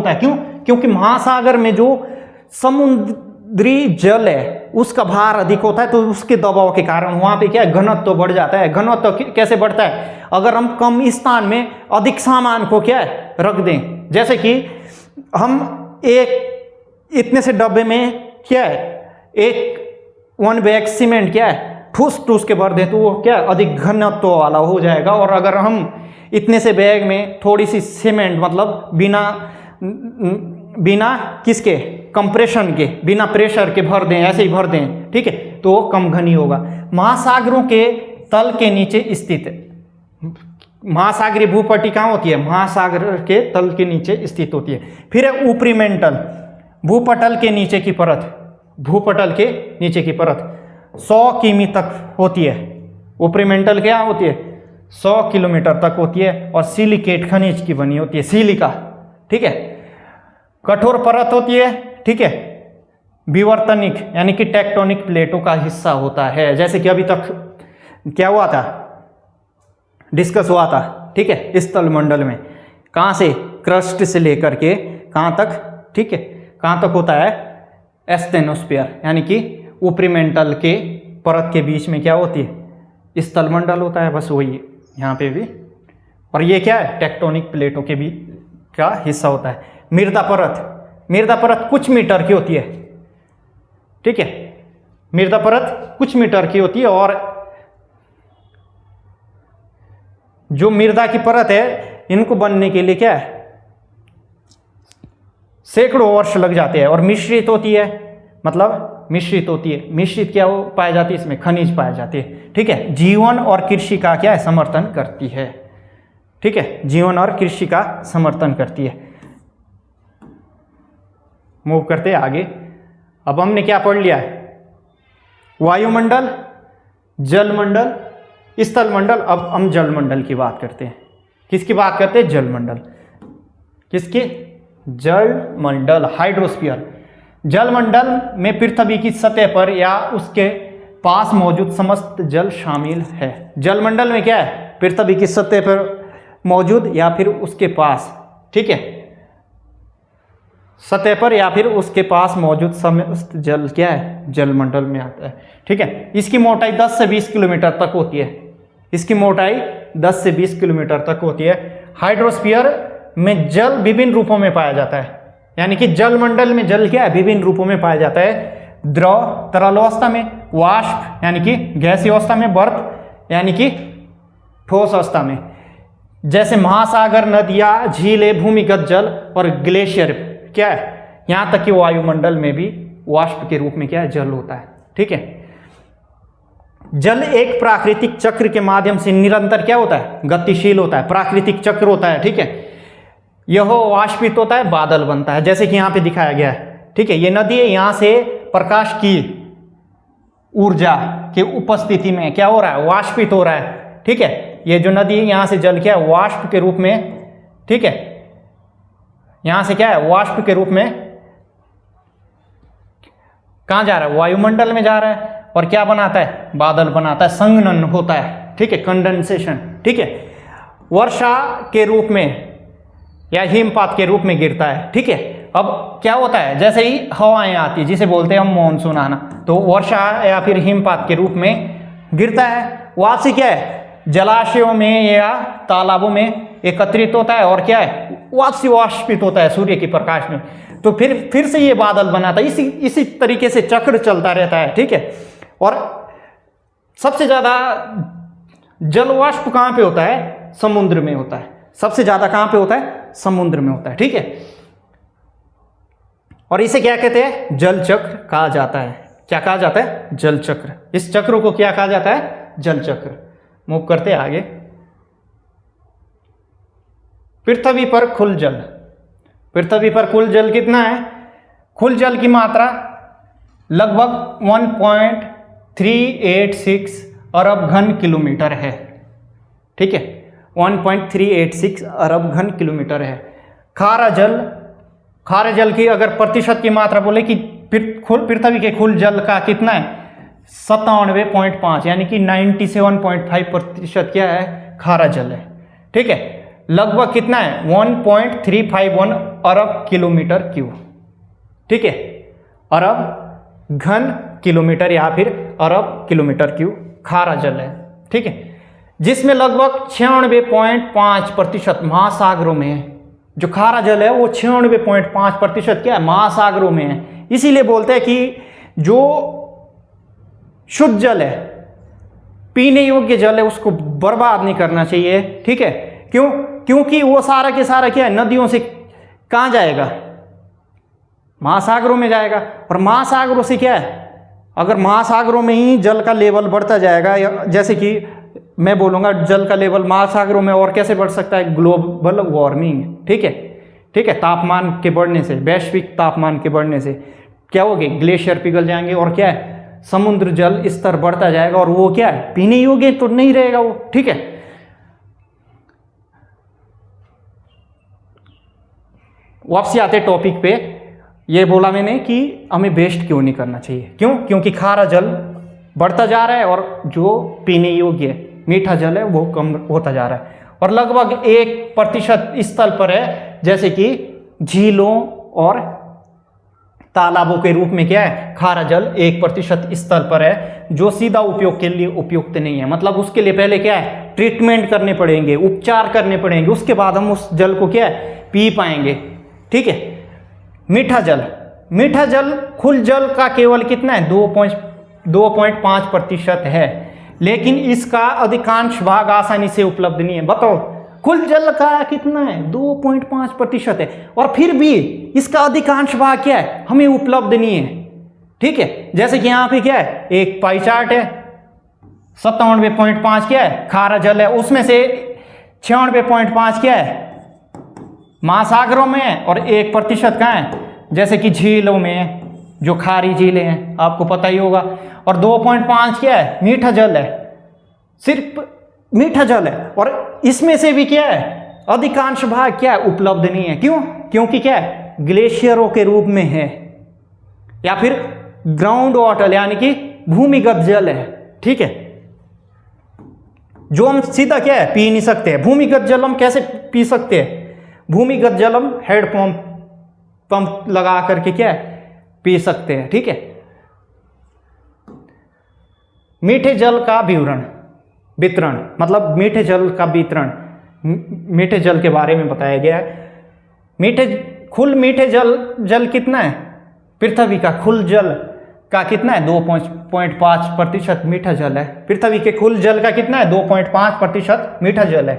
है, क्यों, क्योंकि महासागर में जो समुद्री जल है उसका भार अधिक होता है, तो उसके दबाव के कारण वहां पे क्या है, घनत्व बढ़ जाता है। घनत्व कैसे बढ़ता है, अगर हम कम स्थान में अधिक सामान को क्या है रख दें, जैसे कि हम एक इतने से डब्बे में क्या है, एक 1 बैग सीमेंट क्या है ठूस के भर दें, तो वो क्या अधिक घनत्व वाला हो जाएगा। और अगर हम इतने से बैग में थोड़ी सी सीमेंट, मतलब बिना किसके कंप्रेशन के, बिना प्रेशर के भर दें, ऐसे ही भर दें, ठीक है, तो वो कम घनी होगा। महासागरों के तल के नीचे स्थित, महासागरीय भूपट्टी कहाँ होती है? महासागर के तल के नीचे स्थित होती है। फिर है ऊपरी मेंटल, भूपटल के नीचे की परत, भूपटल के नीचे की परत 100 किमी तक होती है। ऊपरी मेंटल क्या होती है? 100 किलोमीटर तक होती है और सिलिकेट खनिज की बनी होती है, सिलिका, ठीक है। कठोर परत होती है, ठीक है, विवर्तनिक यानी कि टेक्टोनिक प्लेटों का हिस्सा होता है, जैसे कि अभी तक क्या हुआ था, डिस्कस हुआ था, ठीक है, स्थल मंडल में कहाँ से, क्रस्ट से लेकर के कहाँ तक, ठीक है, कहाँ तक होता है? एस्थेनोस्फीयर यानी कि ऊपरी मेंटल के परत के बीच में क्या होती है? स्थल मंडल होता है, बस वही यहाँ पे भी। और ये क्या है? टेक्टोनिक प्लेटों के बीच का हिस्सा होता है। मृदा परत, मृदा परत कुछ मीटर की होती है, ठीक है, मृदा परत कुछ मीटर की होती है और जो मृदा की परत है इनको बनने के लिए क्या है? सैकड़ों वर्ष लग जाते हैं। और मिश्रित होती है, मतलब मिश्रित होती है, मिश्रित क्या हो पाई जाती है? इसमें खनिज पाए जाते हैं, ठीक है। जीवन और कृषि का क्या है? समर्थन करती है, ठीक है, जीवन और कृषि का समर्थन करती है। मूव करते हैं आगे। अब हमने क्या पढ़ लिया है? वायुमंडल, जलमंडल, स्थल मंडल। अब हम जलमंडल की बात करते हैं। किसकी बात करते हैं? जलमंडल। किसकी? जलमंडल, हाइड्रोस्फीयर। जलमंडल में पृथ्वी की सतह पर या उसके पास मौजूद समस्त जल शामिल है। जलमंडल में क्या है? पृथ्वी की सतह पर मौजूद या फिर उसके पास, ठीक है, सतह पर या फिर उसके पास मौजूद समस्त जल क्या है? जलमंडल में आता है, ठीक है। इसकी मोटाई 10 से 20 किलोमीटर तक होती है, इसकी मोटाई 10 से 20 किलोमीटर तक होती है। हाइड्रोस्फीयर में जल विभिन्न रूपों में पाया जाता है, यानी कि जलमंडल में जल क्या है? विभिन्न रूपों में पाया जाता है। द्रव तरल अवस्था में, वाष्प यानी कि गैसीय अवस्था में, बर्फ यानी कि ठोस अवस्था में। जैसे महासागर, नदियां, झीलें, भूमिगत जल और ग्लेशियर क्या है? यहां तक कि वायुमंडल में भी वाष्प के रूप में क्या है? जल होता है, ठीक है। जल एक प्राकृतिक चक्र के माध्यम से निरंतर क्या होता है? गतिशील होता है, प्राकृतिक चक्र होता है, ठीक है। यह वाष्पित होता है, बादल बनता है, जैसे कि यहां पे दिखाया गया है, ठीक है। ये नदी है, यहां से प्रकाश की ऊर्जा के उपस्थिति में क्या हो रहा है? वाष्पित हो रहा है, ठीक है। ये जो नदी है, यहां से जल क्या है? वाष्प के रूप में, ठीक है, यहां से क्या है? वाष्प के रूप में कहां जा रहा है? वायुमंडल में जा रहा है और क्या बनाता है? बादल बनाता है, संघनन होता है, ठीक है, कंडेंसेशन, ठीक है। वर्षा के रूप में या हिमपात के रूप में गिरता है, ठीक है। अब क्या होता है? जैसे ही हवाएं आती है, जिसे बोलते हैं हम मॉनसून आना, तो वर्षा या फिर हिमपात के रूप में गिरता है। वापसी क्या है? जलाशयों में या तालाबों में एकत्रित होता है और क्या है? वापसी वाष्पित होता है सूर्य के प्रकाश में, तो फिर से ये बादल बनाता है। इसी तरीके से चक्र चलता रहता है, ठीक है। और सबसे ज्यादा जलवाष्प कहां पे होता है? समुद्र में होता है। सबसे ज्यादा कहां पे होता है? समुद्र में होता है, ठीक है। और इसे क्या कहते हैं? जल चक्र कहा जाता है। क्या कहा जाता है? जल चक्र। इस चक्र को क्या कहा जाता है? जल चक्र। मूव करते हैं आगे। पृथ्वी पर कुल जल, पृथ्वी पर कुल जल कितना है? कुल जल की मात्रा लगभग 1.386 अरब घन किलोमीटर है, ठीक है, 1.386 अरब घन किलोमीटर है। खारा जल की अगर प्रतिशत की मात्रा बोले कि पृथ्वी के कुल जल का कितना है? 97.5 यानी कि 97.5% क्या है? खारा जल है, ठीक है। लगभग कितना है? 1.351 अरब किलोमीटर क्यूब, ठीक है, अरब घन किलोमीटर या फिर अरब किलोमीटर क्यूब खारा जल है, ठीक है, जिसमें लगभग 96.5% महासागरों में है। जो खारा जल है वो 96.5% क्या है? महासागरों में है। इसीलिए बोलते हैं कि जो शुद्ध जल है, पीने योग्य जल है, उसको बर्बाद नहीं करना चाहिए, ठीक है। क्यों? क्योंकि वो सारा के सारा क्या है? नदियों से कहां जाएगा? महासागरों में जाएगा। और महासागरों से क्या है, अगर महासागरों में ही जल का लेवल बढ़ता जाएगा, या जैसे कि मैं बोलूँगा जल का लेवल महासागरों में और कैसे बढ़ सकता है, ग्लोबल वार्मिंग, ठीक है, ठीक है, तापमान के बढ़ने से, वैश्विक तापमान के बढ़ने से क्या होगे, ग्लेशियर पिघल जाएंगे और क्या है, समुद्र जल स्तर बढ़ता जाएगा और वो क्या है, पीने योग्य तो नहीं रहेगा वो, ठीक है। वापसी आते टॉपिक पे, ये बोला मैंने कि हमें वेस्ट क्यों नहीं करना चाहिए, क्यों, क्योंकि खारा जल बढ़ता जा रहा है और जो पीने योग्य मीठा जल है वो कम होता जा रहा है, और लगभग 1% स्थल पर है, जैसे कि झीलों और तालाबों के रूप में क्या है, खारा जल 1% स्थल पर है, जो सीधा उपयोग के लिए उपयुक्त नहीं है। मतलब उसके लिए पहले क्या है, ट्रीटमेंट करने पड़ेंगे, उपचार करने पड़ेंगे, उसके बाद हम उस जल को क्या है, पी पाएंगे, ठीक है। मीठा जल, मीठा जल खुल जल का केवल कितना है, 2.5% है, लेकिन इसका अधिकांश भाग आसानी से उपलब्ध नहीं है। बताओ, खुल जल का कितना है, 2.5% है, और फिर भी इसका अधिकांश भाग क्या है, हमें उपलब्ध नहीं है, ठीक है। जैसे कि यहाँ पे क्या है, एक पाई चार्ट है, 97.5 क्या है, खारा जल है, उसमें से 96.5 क्या है, महासागरों में है, और 1% कहाँ है, जैसे कि झीलों में, जो खारी झीलें हैं, आपको पता ही होगा, और 2.5 क्या है, मीठा जल है, सिर्फ मीठा जल है, और इसमें से भी क्या है, अधिकांश भाग क्या है, उपलब्ध नहीं है। क्यों, क्योंकि क्या है, ग्लेशियरों के रूप में है, या फिर ग्राउंड वाटर यानी कि भूमिगत जल है, ठीक है, जो हम सीधा क्या है, पी नहीं सकते हैं। भूमिगत जल हम कैसे पी सकते हैं, भूमिगत जल हम हेड पंप लगा करके क्या है, पी सकते हैं, ठीक है। मीठे जल का वितरण, मतलब मीठे जल का वितरण, मीठे जल के बारे में बताया गया है। खुल मीठे जल कितना है, पृथ्वी का खुल जल का कितना है, 2.5% मीठा जल है। पृथ्वी के खुल जल का कितना है, 2.5% मीठा जल है।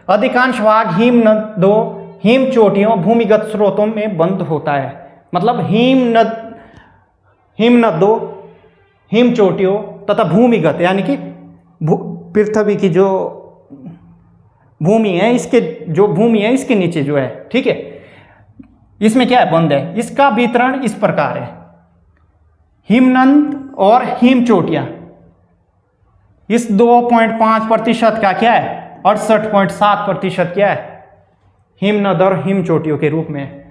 अधिकांश भाग हिमनदों, हिम चोटियों, भूमिगत स्रोतों में बंद होता है। मतलब हिमनदों, हिम चोटियों तथा भूमिगत यानी कि पृथ्वी की जो भूमि है, इसके नीचे जो है, ठीक है, इसमें क्या है, बंद है। इसका वितरण इस प्रकार है, हिमनद और हिम चोटियां इस 2.5% का क्या है, 68.7% क्या है, हिमनद और हिम चोटियों के रूप में,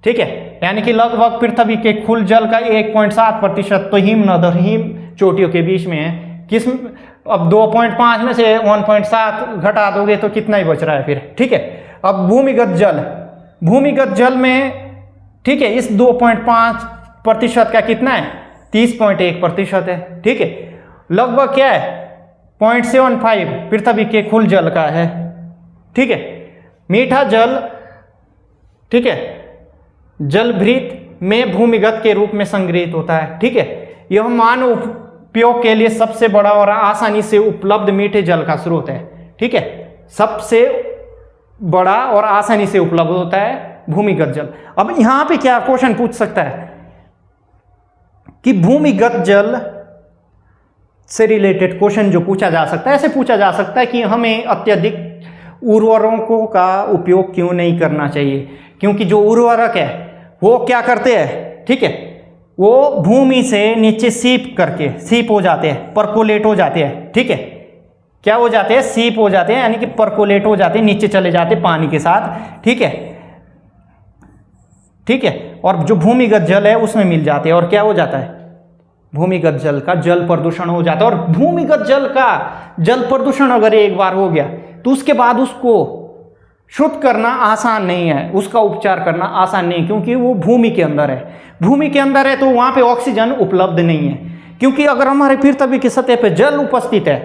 ठीक है। यानी कि लगभग पृथ्वी के खुल जल का 1.7% तो हिमनद और हिम चोटियों के बीच में है। अब 2.5 में से 1.7 घटा दोगे तो कितना ही बच रहा है फिर, ठीक है। अब भूमिगत जल में, ठीक है, इस 2.5% का कितना है, 30.1% है, ठीक है। लगभग क्या है, 0.75 पृथ्वी के खुल जल का है, ठीक है। मीठा जल, ठीक है, जलभृत में भूमिगत के रूप में संग्रहित होता है, ठीक है। यह मानव उपयोग के लिए सबसे बड़ा और आसानी से उपलब्ध मीठे जल का स्रोत है, ठीक है। सबसे बड़ा और आसानी से उपलब्ध होता है भूमिगत जल। अब यहां पे क्या क्वेश्चन पूछ सकता है कि भूमिगत जल से रिलेटेड क्वेश्चन जो पूछा जा सकता है, ऐसे पूछा जा सकता है कि हमें अत्यधिक उर्वरकों का उपयोग क्यों नहीं करना चाहिए, क्योंकि जो उर्वरक है वो क्या करते हैं, ठीक है, वो भूमि से नीचे सीप हो जाते हैं, परकोलेट हो जाते हैं, ठीक है। क्या हो जाते हैं, सीप हो जाते हैं, यानी कि परकोलेट हो जाते हैं, नीचे चले जाते हैं पानी के साथ, ठीक है, ठीक है। और जो भूमिगत जल है उसमें मिल जाते हैं, और क्या हो जाता है, भूमिगत जल का जल प्रदूषण हो जाता है। और भूमिगत जल का जल प्रदूषण अगर एक बार हो गया तो उसके बाद उसको शुद्ध करना आसान नहीं है, उसका उपचार करना आसान नहीं, क्योंकि वो भूमि के अंदर है। भूमि के अंदर है तो वहां पे ऑक्सीजन उपलब्ध नहीं है, क्योंकि अगर हमारे पृथ्वी की सतह पे जल उपस्थित है,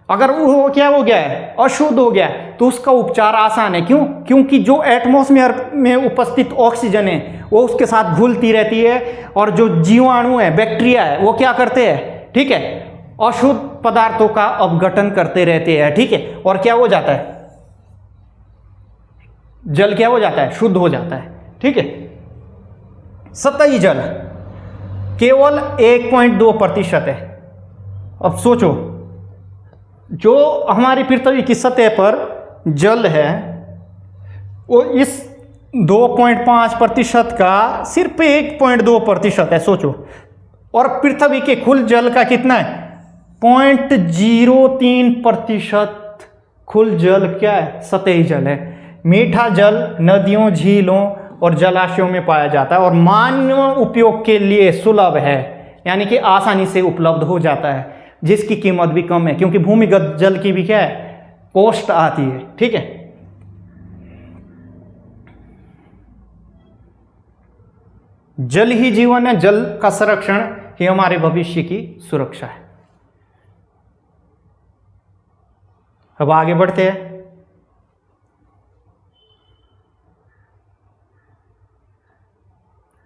अगर वो क्या हो गया है, अशुद्ध हो गया है, तो उसका उपचार आसान है। क्यों, क्योंकि जो एटमॉस्फेयर में उपस्थित ऑक्सीजन है वो उसके साथ घुलती रहती है, और जो जीवाणु है, बैक्टीरिया है, वो क्या करते हैं, ठीक है, अशुद्ध पदार्थों का अपघटन करते रहते हैं, ठीक है। और क्या हो जाता है, जल क्या हो जाता है, शुद्ध हो जाता है, ठीक है। सतही जल केवल 1.2% है। अब सोचो, जो हमारी पृथ्वी की सतह पर जल है वो इस 2.5% का सिर्फ 1.2% है, सोचो। और पृथ्वी के कुल जल का कितना है? 0.03% कुल जल क्या है? सतही जल है। मीठा जल नदियों, झीलों और जलाशयों में पाया जाता है और मानव उपयोग के लिए सुलभ है, यानी कि आसानी से उपलब्ध हो जाता है, जिसकी कीमत भी कम है, क्योंकि भूमिगत जल की भी क्या है? कॉस्ट आती है। ठीक है, जल ही जीवन है, जल का संरक्षण ही हमारे भविष्य की सुरक्षा है। अब आगे बढ़ते हैं।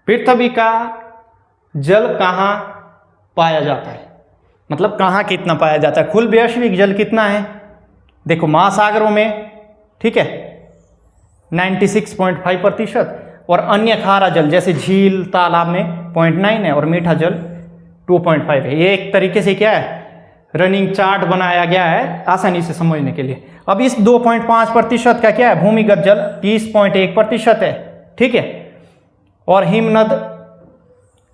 पृथ्वी का जल कहाँ पाया जाता है, मतलब कहाँ कितना पाया जाता है? कुल वैश्विक जल कितना है? देखो, महासागरों में, ठीक है, 96.5% और अन्य खारा जल जैसे झील, तालाब में 0.9 है और मीठा जल 2.5 है। ये एक तरीके से क्या है? रनिंग चार्ट बनाया गया है आसानी से समझने के लिए। अब इस 2.5% का क्या है? भूमिगत जल 30.1% है। ठीक है, और हिमनद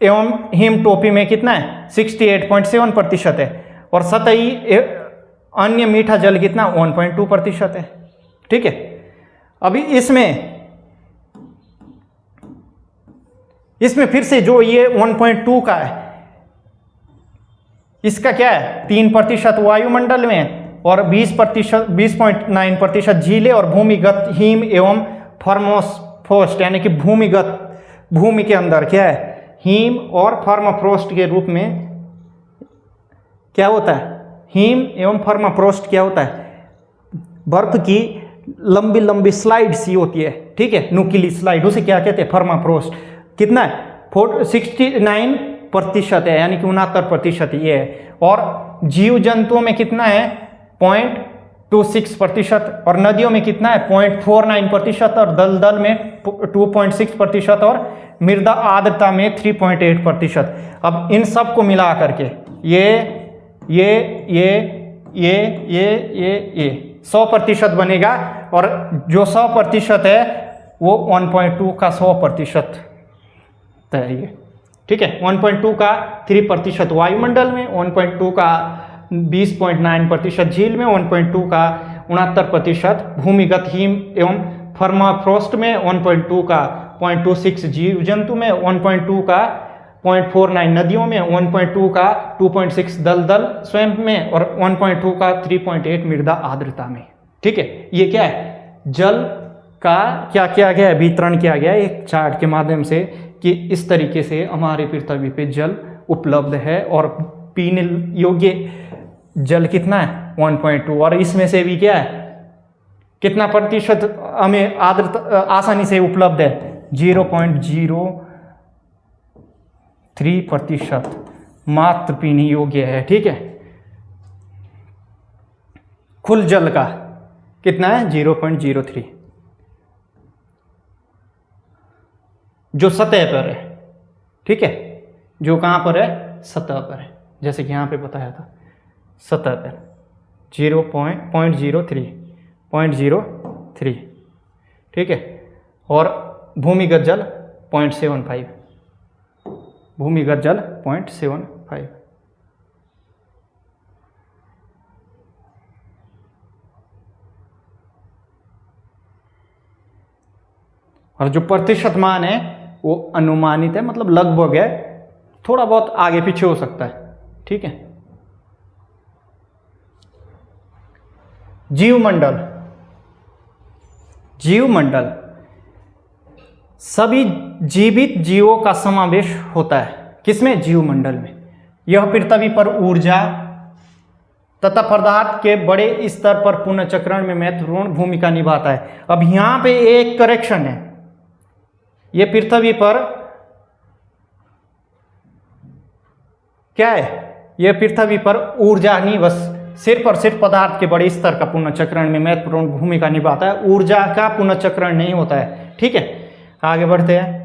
एवं हिमटोपी में कितना है? 68.7% है। और सतही अन्य मीठा जल कितना? 1.2% है। ठीक है, अभी इसमें फिर से जो ये 1.2 का है, इसका क्या है? 3% वायुमंडल में और 20.9% झीलें और भूमिगत हिम एवं परमफ्रोस्ट, यानी कि भूमि के अंदर क्या है? हिम और परमफ्रोस्ट के रूप में क्या होता है? हिम एवं परमफ्रोस्ट क्या होता है? बर्फ की लंबी लंबी स्लाइड सी होती है। ठीक है, नुकीली स्लाइड, उसे क्या कहते हैं? परमाफ्रोस्ट। कितना है? 69% है, यानी कि 69% ये है। और जीव जंतुओं में कितना है? 0.26%। और नदियों में कितना है? 0.49%। और दलदल में 2.6% और मृदा आर्द्रता में 3.8%। अब इन सब को मिला करके ये 100% बनेगा। और जो 100% है वो 1.2 का 100% है ये। ठीक है, 1.2 का 3% वायुमंडल में, 1.2 का 20.9% झील में, 1.2 का 69% भूमिगत हिम एवं परमाफ्रोस्ट में, 1.2 का 0.26 जीव जंतु में, 1.2 का 0.49 नदियों में, 1.2 का 2.6 दलदल स्वयं में और 1.2 का 3.8 मृदा आर्द्रता में। ठीक है, ये क्या है? जल का क्या किया गया है? वितरण किया गया है एक चार्ट के माध्यम से कि इस तरीके से हमारे पृथ्वी पे जल उपलब्ध है। और पीने योग्य जल कितना है? 1.2। और इसमें से भी क्या है? कितना प्रतिशत हमें आर्द्रता आसानी से उपलब्ध है? 0.03% मात्र पीने योग्य है। ठीक है, कुल जल का कितना है? 0.03 जो सतह पर है। ठीक है, जो कहाँ पर है? सतह पर है, जैसे कि यहाँ पे बताया था, सतह पर 0.03। ठीक है, और भूमिगत जल 0.75, भूमिगत जल 0.75। और जो प्रतिशत मान है वो अनुमानित है, मतलब लगभग है, थोड़ा बहुत आगे पीछे हो सकता है। ठीक है, जीवमंडल सभी जीवित जीवों का समावेश होता है। किसमें? जीवमंडल में। यह पृथ्वी पर ऊर्जा तथा पदार्थ के बड़े स्तर पर पुनर्चक्रण में महत्वपूर्ण भूमिका निभाता है। अब यहाँ पे एक करेक्शन है, ये पृथ्वी पर क्या है? ये पृथ्वी पर ऊर्जा नहीं, बस सिर्फ और सिर्फ पदार्थ के बड़े स्तर का पुनर्चक्रण में महत्वपूर्ण भूमिका निभाता है, ऊर्जा का पुनर्चक्रण नहीं होता है। ठीक है, आगे बढ़ते हैं।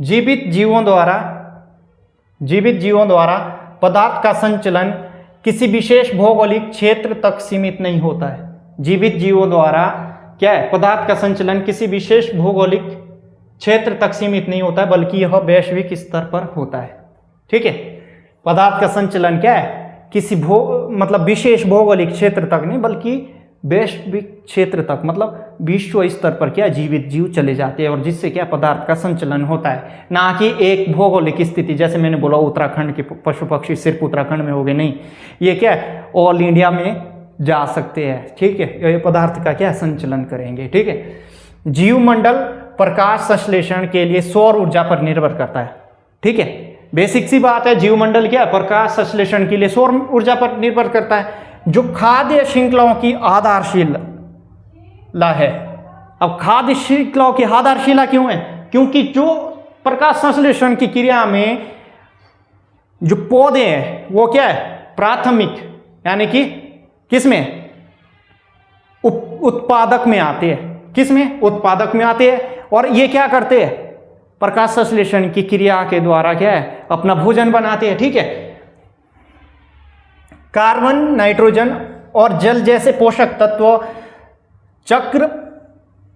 जीवित जीवों द्वारा पदार्थ का संचलन किसी विशेष भौगोलिक क्षेत्र तक सीमित नहीं होता है। जीवित जीवों द्वारा क्या है, पदार्थ का संचलन किसी विशेष भौगोलिक क्षेत्र तक सीमित नहीं होता है, बल्कि यह वैश्विक स्तर पर होता है। ठीक है, पदार्थ का संचलन क्या है, किसी मतलब विशेष भौगोलिक क्षेत्र तक नहीं, बल्कि वैश्विक क्षेत्र तक, मतलब विश्व स्तर पर क्या जीवित जीव चले जाते हैं, और जिससे क्या पदार्थ का संचलन होता है, ना कि एक भौगोलिक स्थिति। जैसे मैंने बोला उत्तराखंड के पशु पक्षी सिर्फ उत्तराखंड में हो गए, नहीं, ये क्या है ऑल इंडिया में जा सकते हैं। ठीक है, ये पदार्थ का क्या संचलन करेंगे। ठीक है, जीवमंडल प्रकाश संश्लेषण के लिए सौर ऊर्जा पर निर्भर करता है। ठीक है, बेसिक सी बात है, जीवमंडल क्या है, प्रकाश संश्लेषण के लिए सौर ऊर्जा पर निर्भर करता है, जो खाद्य श्रृंखलाओं की आधारशिला है। अब खाद्य श्रृंखलाओं की आधारशिला क्यों है, क्योंकि जो प्रकाश संश्लेषण की क्रिया में जो पौधे हैं वो क्या है प्राथमिक, यानी कि किसमें, उत्पादक में आते हैं। किसमें, उत्पादक में आते हैं, और ये क्या करते हैं, प्रकाश संश्लेषण की क्रिया के द्वारा क्या है अपना भोजन बनाते हैं। ठीक है, कार्बन, नाइट्रोजन और जल जैसे पोषक तत्व चक्र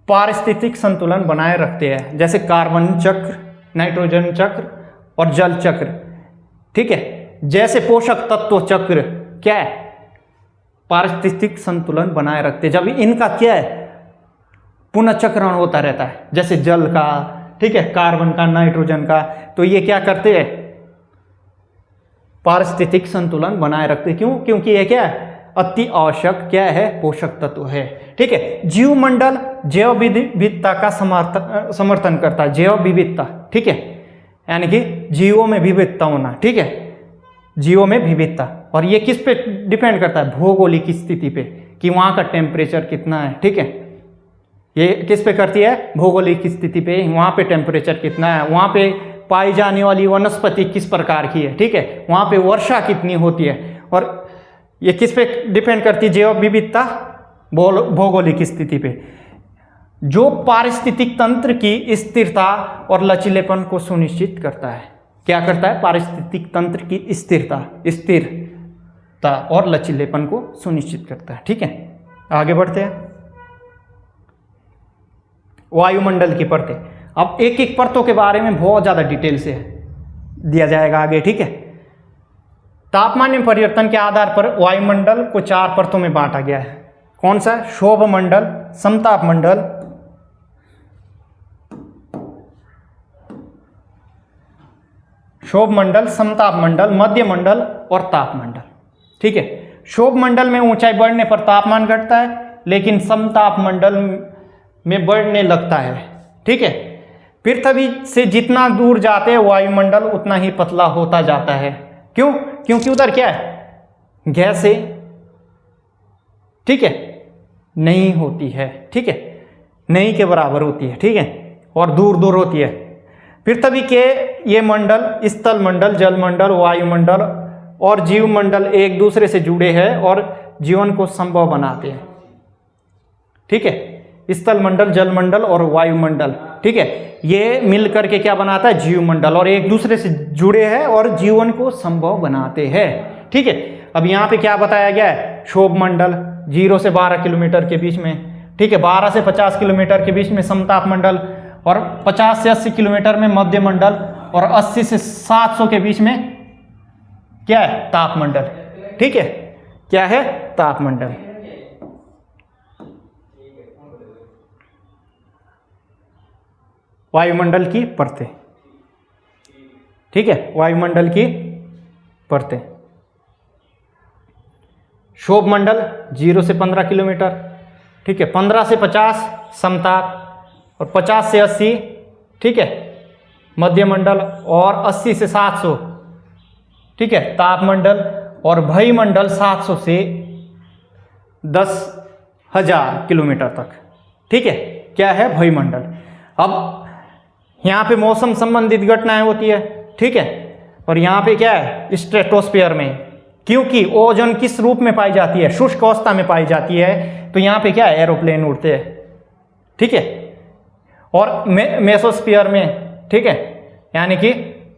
पारिस्थितिक संतुलन बनाए रखते हैं, जैसे कार्बन चक्र, नाइट्रोजन चक्र और जल चक्र। ठीक है, जैसे पोषक तत्व चक्र क्या है पारिस्थितिक संतुलन बनाए रखते हैं। जब इनका क्या है पुनःचक्रण होता रहता है, जैसे जल का, ठीक है, कार्बन का, नाइट्रोजन का, तो ये क्या करते हैं पारिस्थितिक संतुलन बनाए रखते हैं। क्यों, क्योंकि ये क्या है अति आवश्यक क्या है पोषक तत्व है। ठीक है, जीवमंडल जैव विविधता का समर्थन करता है, जैव विविधता। ठीक है, यानी कि जीवों में विविधता होना। ठीक है, जीवों में विविधता, और ये किस पे डिपेंड करता है, भौगोलिक स्थिति पे, कि वहाँ का टेम्परेचर कितना है। ठीक है, ये किस पे करती है, भौगोलिक स्थिति पे, वहाँ पे टेम्परेचर कितना है, वहाँ पे पाई जाने वाली वनस्पति किस प्रकार की है। ठीक है, वहाँ पे वर्षा कितनी होती है, और ये किस पे डिपेंड करती है, जैव विविधता भौगोलिक स्थिति पे, जो पारिस्थितिक तंत्र की स्थिरता और लचीलेपन को सुनिश्चित करता है। क्या करता है, पारिस्थितिक तंत्र की स्थिरता और लचीलेपन को सुनिश्चित करता है। ठीक है, आगे बढ़ते हैं। वायुमंडल की परतें, अब एक एक परतों के बारे में बहुत ज़्यादा डिटेल से दिया जाएगा आगे। ठीक है, तापमान में परिवर्तन के आधार पर वायुमंडल को 4 परतों में बांटा गया है। कौन सा, क्षोभ मंडल, समताप मंडल, क्षोभ मंडल, समताप मंडल, मध्य मंडल और ताप मंडल। ठीक है, क्षोभ मंडल में ऊंचाई बढ़ने पर तापमान घटता है, लेकिन समताप मंडल में बढ़ने लगता है। ठीक है, पृथ्वी से जितना दूर जाते हैं वायुमंडल उतना ही पतला होता जाता है। क्यों, क्योंकि उधर क्या है गैसें, ठीक है, नहीं होती है। ठीक है, नहीं के बराबर होती है। ठीक है, और दूर दूर होती है। पृथ्वी के ये मंडल, स्थल मंडल, जल मंडल, वायुमंडल और जीवमंडल एक दूसरे से जुड़े हैं और जीवन को संभव बनाते हैं। ठीक है, स्थल मंडल, जल मंडल और वायुमंडल, ठीक है, ये मिलकर के क्या बनाता है जीवमंडल, और एक दूसरे से जुड़े हैं और जीवन को संभव बनाते हैं। ठीक है, अब यहाँ पे क्या बताया गया है, क्षोभ मंडल 0 से 12 किलोमीटर के बीच में, ठीक है, 12 से 50 किलोमीटर के बीच में समताप मंडल, और 50 से 80 किलोमीटर में मध्य मंडल, और 80 से 700 के बीच में क्या है ताप मंडल। ठीक है, क्या है ताप मंडल। वायुमंडल की परतें, ठीक है, वायुमंडल की परतें, क्षोभ मंडल 0 से 15 किलोमीटर, ठीक है, 15 से 50 समताप, और 50 से 80, ठीक है, मध्य मंडल, और 80 से 700, ठीक है, ताप मंडल, और वायुमंडल 700 से 10,000 किलोमीटर तक। ठीक है, क्या है वायुमंडल। अब यहाँ पे मौसम संबंधित घटनाएं होती है। ठीक है, और यहाँ पे क्या है स्ट्रेटोस्फीयर में, क्योंकि ओजोन किस रूप में पाई जाती है, शुष्क अवस्था में पाई जाती है, तो यहाँ पे क्या है एरोप्लेन उड़ते हैं। ठीक है, और मेसोस्फीयर में, ठीक है, यानी कि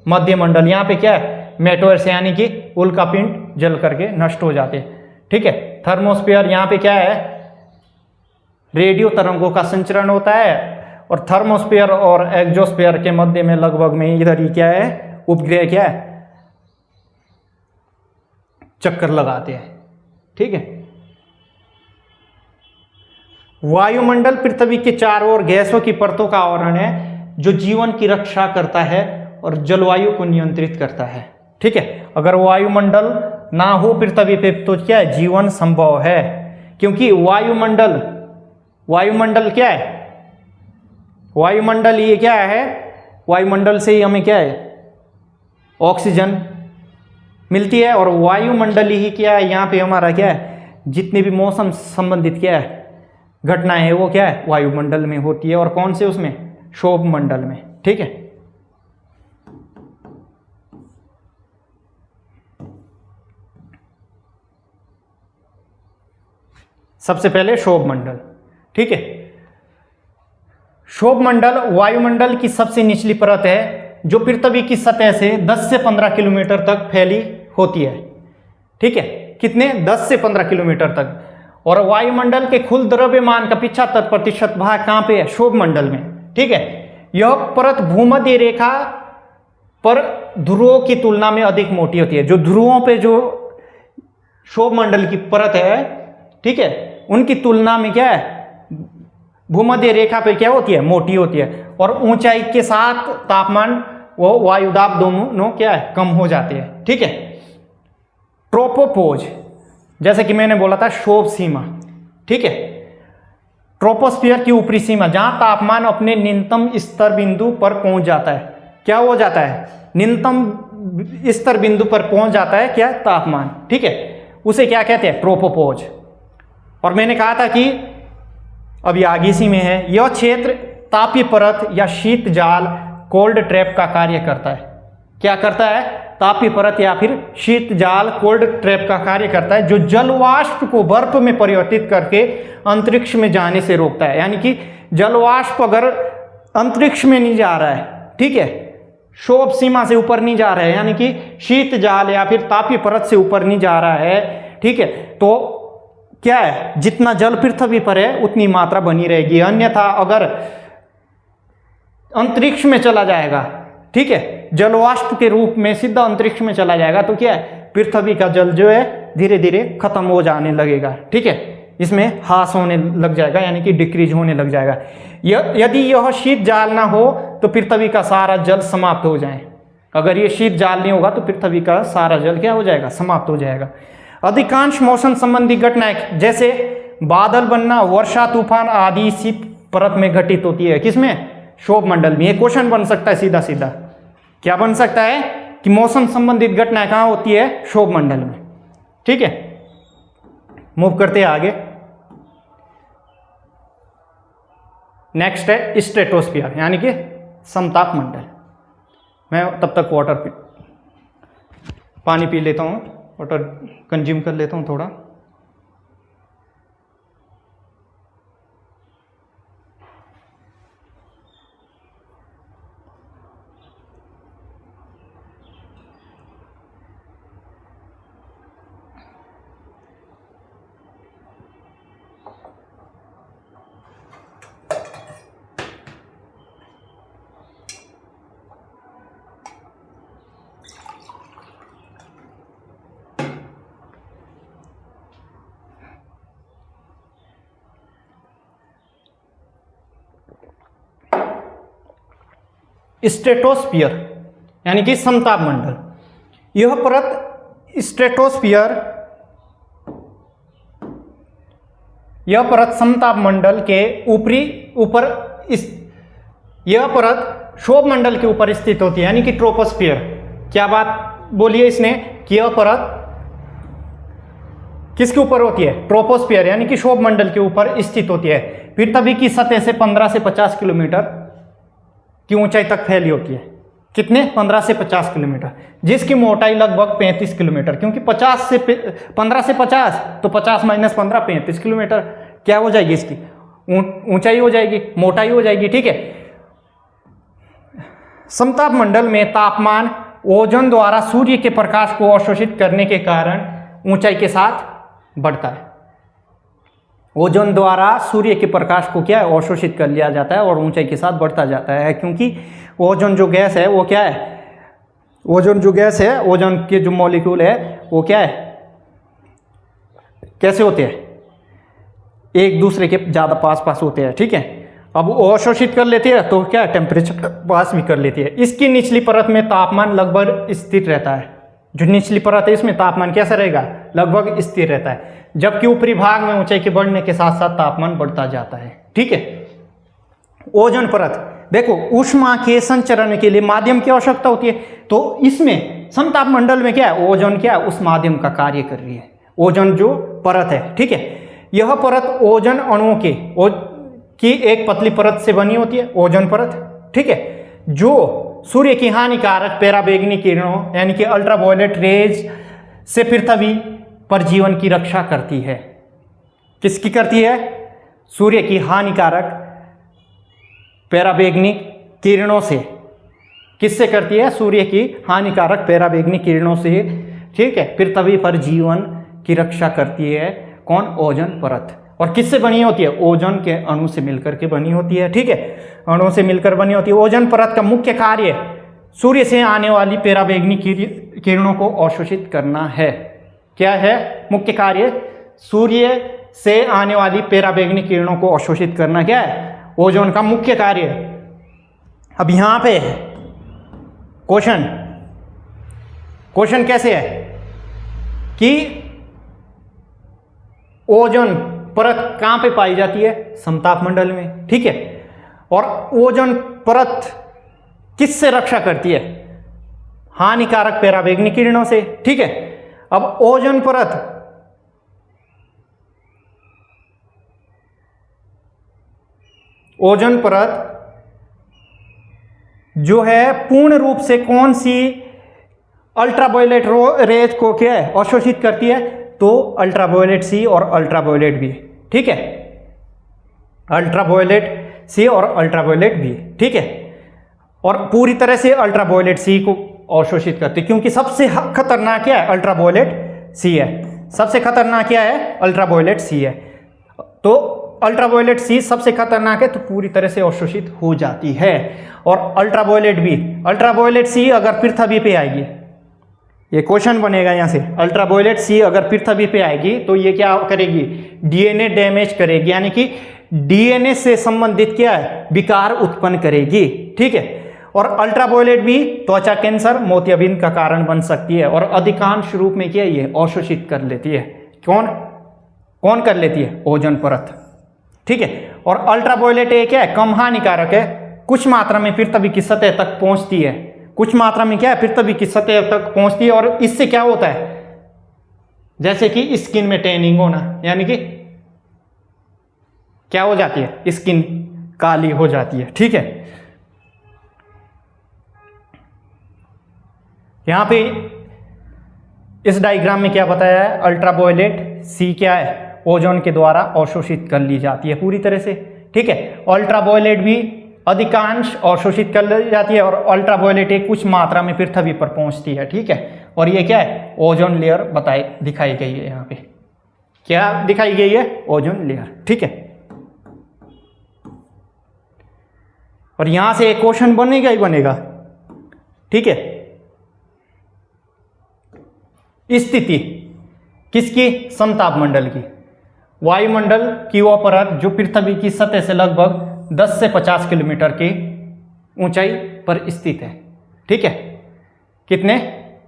मध्य मंडल। यहाँ पे क्या है, मेटोर्स यानी कि उल्कापिंड जल करके नष्ट हो जाते हैं। ठीक है, थर्मोस्फीयर यहाँ पे क्या है, रेडियो तरंगों का संचरण होता है, और थर्मोस्फीयर और एक्सोस्फीयर के मध्य में लगभग में इधर ही क्या है, उपग्रह क्या है, चक्कर लगाते हैं। ठीक है, वायुमंडल पृथ्वी के चारों ओर गैसों की परतों का आवरण है जो जीवन की रक्षा करता है और जलवायु को नियंत्रित करता है। ठीक है, अगर वायुमंडल ना हो पृथ्वी पे तो क्या है, जीवन संभव है, क्योंकि वायुमंडल क्या है, वायुमंडल ये क्या है, वायुमंडल से ही हमें क्या है, ऑक्सीजन मिलती है, और वायुमंडल ही क्या है, यहाँ पे हमारा क्या है, जितने भी मौसम संबंधित क्या है घटनाएं है वो क्या है, वायुमंडल में होती है। और कौन से, उसमें क्षोभ मंडल में। ठीक है, सबसे पहले क्षोभ मंडल। ठीक है, क्षोभ मंडल वायुमंडल की सबसे निचली परत है जो पृथ्वी की सतह से 10 से 15 किलोमीटर तक फैली होती है। ठीक है, कितने, 10 से 15 किलोमीटर तक। और वायुमंडल के कुल द्रव्यमान का 75% भाग कहां पे है, क्षोभ मंडल में। ठीक है, यह परत भूमध्य रेखा पर ध्रुवों की तुलना में अधिक मोटी होती है। जो ध्रुवों पे जो क्षोभ मंडल की परत है, ठीक है, उनकी तुलना में क्या है, भूमध्य रेखा पे क्या होती है, मोटी होती है। और ऊंचाई के साथ तापमान वो वायुदाब दोनों क्या है, कम हो जाते हैं। ठीक है, ट्रोपोपोज, जैसे कि मैंने बोला था, क्षोभ सीमा। ठीक है, ट्रोपोस्फियर की ऊपरी सीमा, जहां तापमान अपने न्यूनतम स्तर बिंदु पर पहुंच जाता है। क्या हो जाता है, न्यूनतम स्तर बिंदु पर पहुंच जाता है क्या, तापमान। ठीक है, उसे क्या कहते हैं, ट्रोपोपोज। और मैंने कहा था कि अभी आगे इसी में है, यह क्षेत्र तापीय परत या शीत जाल कोल्ड ट्रैप का कार्य करता है। क्या करता है, तापीय परत या फिर शीत जाल कोल्ड ट्रैप का कार्य करता है, जो जल वाष्प को बर्फ में परिवर्तित करके अंतरिक्ष में जाने से रोकता है। यानी कि जल वाष्प अगर अंतरिक्ष में नहीं जा रहा है, ठीक है, क्षोभ सीमा से ऊपर नहीं जा रहा है, यानी कि शीत जाल या फिर तापीय परत से ऊपर नहीं जा रहा है, ठीक है, तो क्या है, जितना जल पृथ्वी पर है उतनी मात्रा बनी रहेगी। अन्यथा अगर अंतरिक्ष में चला जाएगा, ठीक है, जलवाष्प के रूप में सीधा अंतरिक्ष में चला जाएगा, तो क्या है, पृथ्वी का जल जो है धीरे धीरे खत्म हो जाने लगेगा। ठीक है, इसमें ह्रास होने लग जाएगा, यानी कि डिक्रीज होने लग जाएगा। यदि यह शीत जाल ना हो तो पृथ्वी का सारा जल समाप्त हो जाए। अगर ये शीत जाल नहीं होगा तो पृथ्वी का सारा जल क्या हो जाएगा, समाप्त हो जाएगा। अधिकांश मौसम संबंधी घटनाएं जैसे बादल बनना, वर्षा, तूफान आदि शीत परत में घटित होती है। किसमें, क्षोभ मंडल में। ये क्वेश्चन बन सकता है सीधा सीधा, क्या बन सकता है कि मौसम संबंधित घटनाएं कहां होती है, क्षोभ मंडल में। ठीक है, मूव करते हैं आगे। नेक्स्ट है स्ट्रेटोस्फियर, यानी कि समताप मंडल। मैं तब तक पानी पी लेता हूं, वाटर कंज्यूम कर लेता हूं थोड़ा। स्ट्रेटोस्फियर यानी कि समताप मंडल। यह परत स्ट्रेटोस्फियर, यह परत समताप मंडल के यह परत क्षोभ मंडल के ऊपर स्थित होती है, यानी कि ट्रोपोस्फियर। क्या बात बोली है इसने कि यह परत किसके ऊपर होती है, ट्रोपोस्फियर, यानी कि क्षोभ मंडल के ऊपर स्थित होती है। पृथ्वी की सतह से 15 से 50 किलोमीटर की ऊंचाई तक फैली होती है। कितने, 15 से 50 किलोमीटर, जिसकी मोटाई लगभग 35 किलोमीटर, क्योंकि 15 से 50 तो 50 माइनस 15 35 किलोमीटर क्या हो जाएगी, इसकी ऊंचाई हो जाएगी, मोटाई हो जाएगी। ठीक है, समताप मंडल में तापमान ओजोन द्वारा सूर्य के प्रकाश को अवशोषित करने के कारण ऊंचाई के साथ बढ़ता है। ओजोन द्वारा सूर्य के प्रकाश को क्या है, अवशोषित कर लिया जाता है और ऊंचाई के साथ बढ़ता जाता है, क्योंकि ओजोन जो गैस है वो क्या है, ओजोन जो गैस है, ओजोन के जो मॉलिक्यूल है वो क्या है, कैसे होते हैं, एक दूसरे के ज़्यादा पास पास होते हैं। ठीक है, अब वो अवशोषित कर लेती है तो क्या टेम्परेचर पास भी कर लेती है। इसकी निचली परत में तापमान लगभग स्थिर रहता है। जो निचली परत है इसमें तापमान कैसा रहेगा, लगभग स्थिर रहता है, जबकि ऊपरी भाग में ऊंचाई के बढ़ने के साथ साथ तापमान बढ़ता जाता है। ठीक है, ओजोन परत देखो, ऊष्मा के संचरण के लिए माध्यम की आवश्यकता होती है, तो इसमें समताप मंडल में क्या है, ओजोन क्या है, उस माध्यम का कार्य कर रही है, ओजोन जो परत है। ठीक है, यह परत ओजोन अणुओं की एक पतली परत से बनी होती है, ओजोन परत। ठीक है, जो सूर्य की हानिकारक पराबैंगनी किरणों यानी कि अल्ट्रावायलेट रेज से पृथ्वी पर जीवन की रक्षा करती है। किसकी करती है, सूर्य की हानिकारक पराबैंगनी किरणों से। किससे करती है, सूर्य की हानिकारक पराबैंगनी किरणों से। ठीक है, पृथ्वी पर जीवन की रक्षा करती है कौन, ओजोन परत। और किससे बनी होती है, ओजोन के अणु से मिलकर के बनी होती है। ठीक है, अणु से मिलकर बनी होती है। ओजोन परत का मुख्य कार्य सूर्य से आने वाली पराबैंगनी किरणों को अवशोषित करना है। क्या है मुख्य कार्य, सूर्य से आने वाली पराबैंगनी किरणों को अवशोषित करना क्या है, ओजोन का मुख्य कार्य। अब यहां पे क्वेश्चन कैसे है कि ओजोन परत कहां पे पाई जाती है, समताप मंडल में। ठीक है, और ओजोन परत किससे रक्षा करती है, हानिकारक पराबैंगनी किरणों से। ठीक है, अब ओजोन परत जो है पूर्ण रूप से कौन सी अल्ट्रावायलेट रेज को क्या है, अवशोषित करती है, तो अल्ट्रावायलेट सी और अल्ट्रावायलेट बी। ठीक है, अल्ट्रावायलेट सी और अल्ट्रावायलेट बी। ठीक है, और पूरी तरह से अल्ट्रावायलेट सी को अवशोषित करती है, क्योंकि सबसे खतरनाक क्या है, अल्ट्रावायलेट सी है। सबसे खतरनाक क्या है, अल्ट्रावायलेट सी है। तो अल्ट्रावायलेट सी सबसे खतरनाक है, तो पूरी तरह से अवशोषित हो जाती है। और अल्ट्रावायलेट बी, अल्ट्रावायलेट सी अगर पृथ्वी पे आएगी, ये क्वेश्चन बनेगा यहां से, अल्ट्रावायलेट सी अगर पृथ्वी पे आएगी तो ये क्या करेगी, डीएनए डैमेज करेगी, यानी कि डीएनए से संबंधित क्या है, विकार उत्पन्न करेगी। ठीक है, और अल्ट्रावायलेट भी त्वचा कैंसर, मोतियाबिंद का कारण बन सकती है, और अधिकांश रूप में क्या ये अवशोषित कर लेती है। कौन कर लेती है, ओजोन परत। ठीक है, और अल्ट्रावायलेट क्या है, कम हानिकारक है, कुछ मात्रा में पृथ्वी की सतह तक पहुंचती है, कुछ मात्रा में क्या है, पृथ्वी की सतह तक पहुंचती है, और इससे क्या होता है, जैसे कि स्किन में टैनिंग होना, यानी कि क्या हो जाती है, स्किन काली हो जाती है। ठीक है, यहां पे इस डायग्राम में क्या बताया है, अल्ट्रावायलेट सी क्या है, ओजोन के द्वारा अवशोषित कर ली जाती है पूरी तरह से। ठीक है, अल्ट्रावायलेट भी अधिकांश अवशोषित कर ली जाती है, और अल्ट्रावायलेट एक कुछ मात्रा में पृथ्वी पर पहुंचती है। ठीक है, और ये क्या है, ओजोन लेयर दिखाई गई है, यहाँ पे क्या दिखाई गई है, ओजोन लेयर। ठीक है, और यहां से एक क्वेश्चन बनेगा ही बनेगा। ठीक है, स्थिति किसकी, समताप मंडल की। वायुमंडल की वह परत जो पृथ्वी की सतह से लगभग 10 से 50 किलोमीटर की ऊंचाई पर स्थित है। ठीक है, कितने,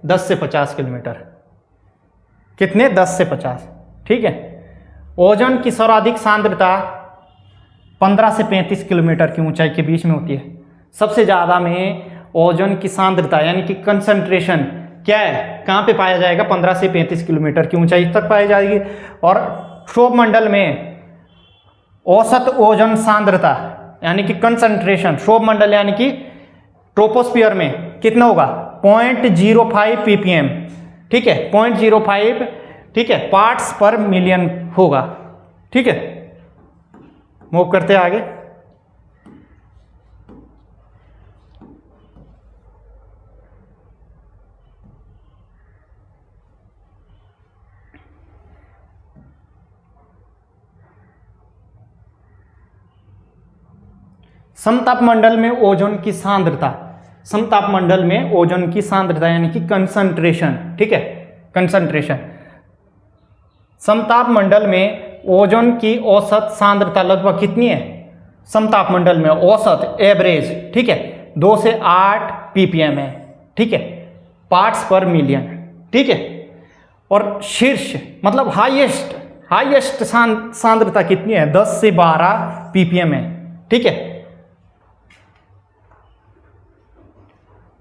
10 से 50 किलोमीटर, कितने, 10 से 50। ठीक है, ओजोन की सर्वाधिक सांद्रता 15 से 35 किलोमीटर की ऊंचाई के बीच में होती है। सबसे ज़्यादा में ओजोन की सांद्रता यानी कि कंसंट्रेशन क्या है, कहाँ पे पाया जाएगा, 15 से 35 किलोमीटर की ऊंचाई तक पाई जाएगी। और क्षोभ मंडल में औसत ओजोन सांद्रता यानी कि कंसंट्रेशन, क्षोभ मंडल यानी कि ट्रोपोस्फियर में कितना होगा, 0.05 ppm। ठीक है, 0.05, ठीक है, पार्ट्स पर मिलियन होगा। ठीक है, मूव करते हैं आगे। समताप मंडल में ओजोन की सांद्रता, समताप मंडल में ओजोन की सांद्रता यानी कि कंसंट्रेशन, ठीक है, कंसंट्रेशन। समताप मंडल में ओजोन की औसत सांद्रता लगभग कितनी है? समताप मंडल में औसत एवरेज, ठीक है, 2 से 8 ppm है, ठीक है, पार्ट्स पर मिलियन, ठीक है। और शीर्ष मतलब हाईएस्ट सांद्रता कितनी है? 10 से 12 ppm है, ठीक है,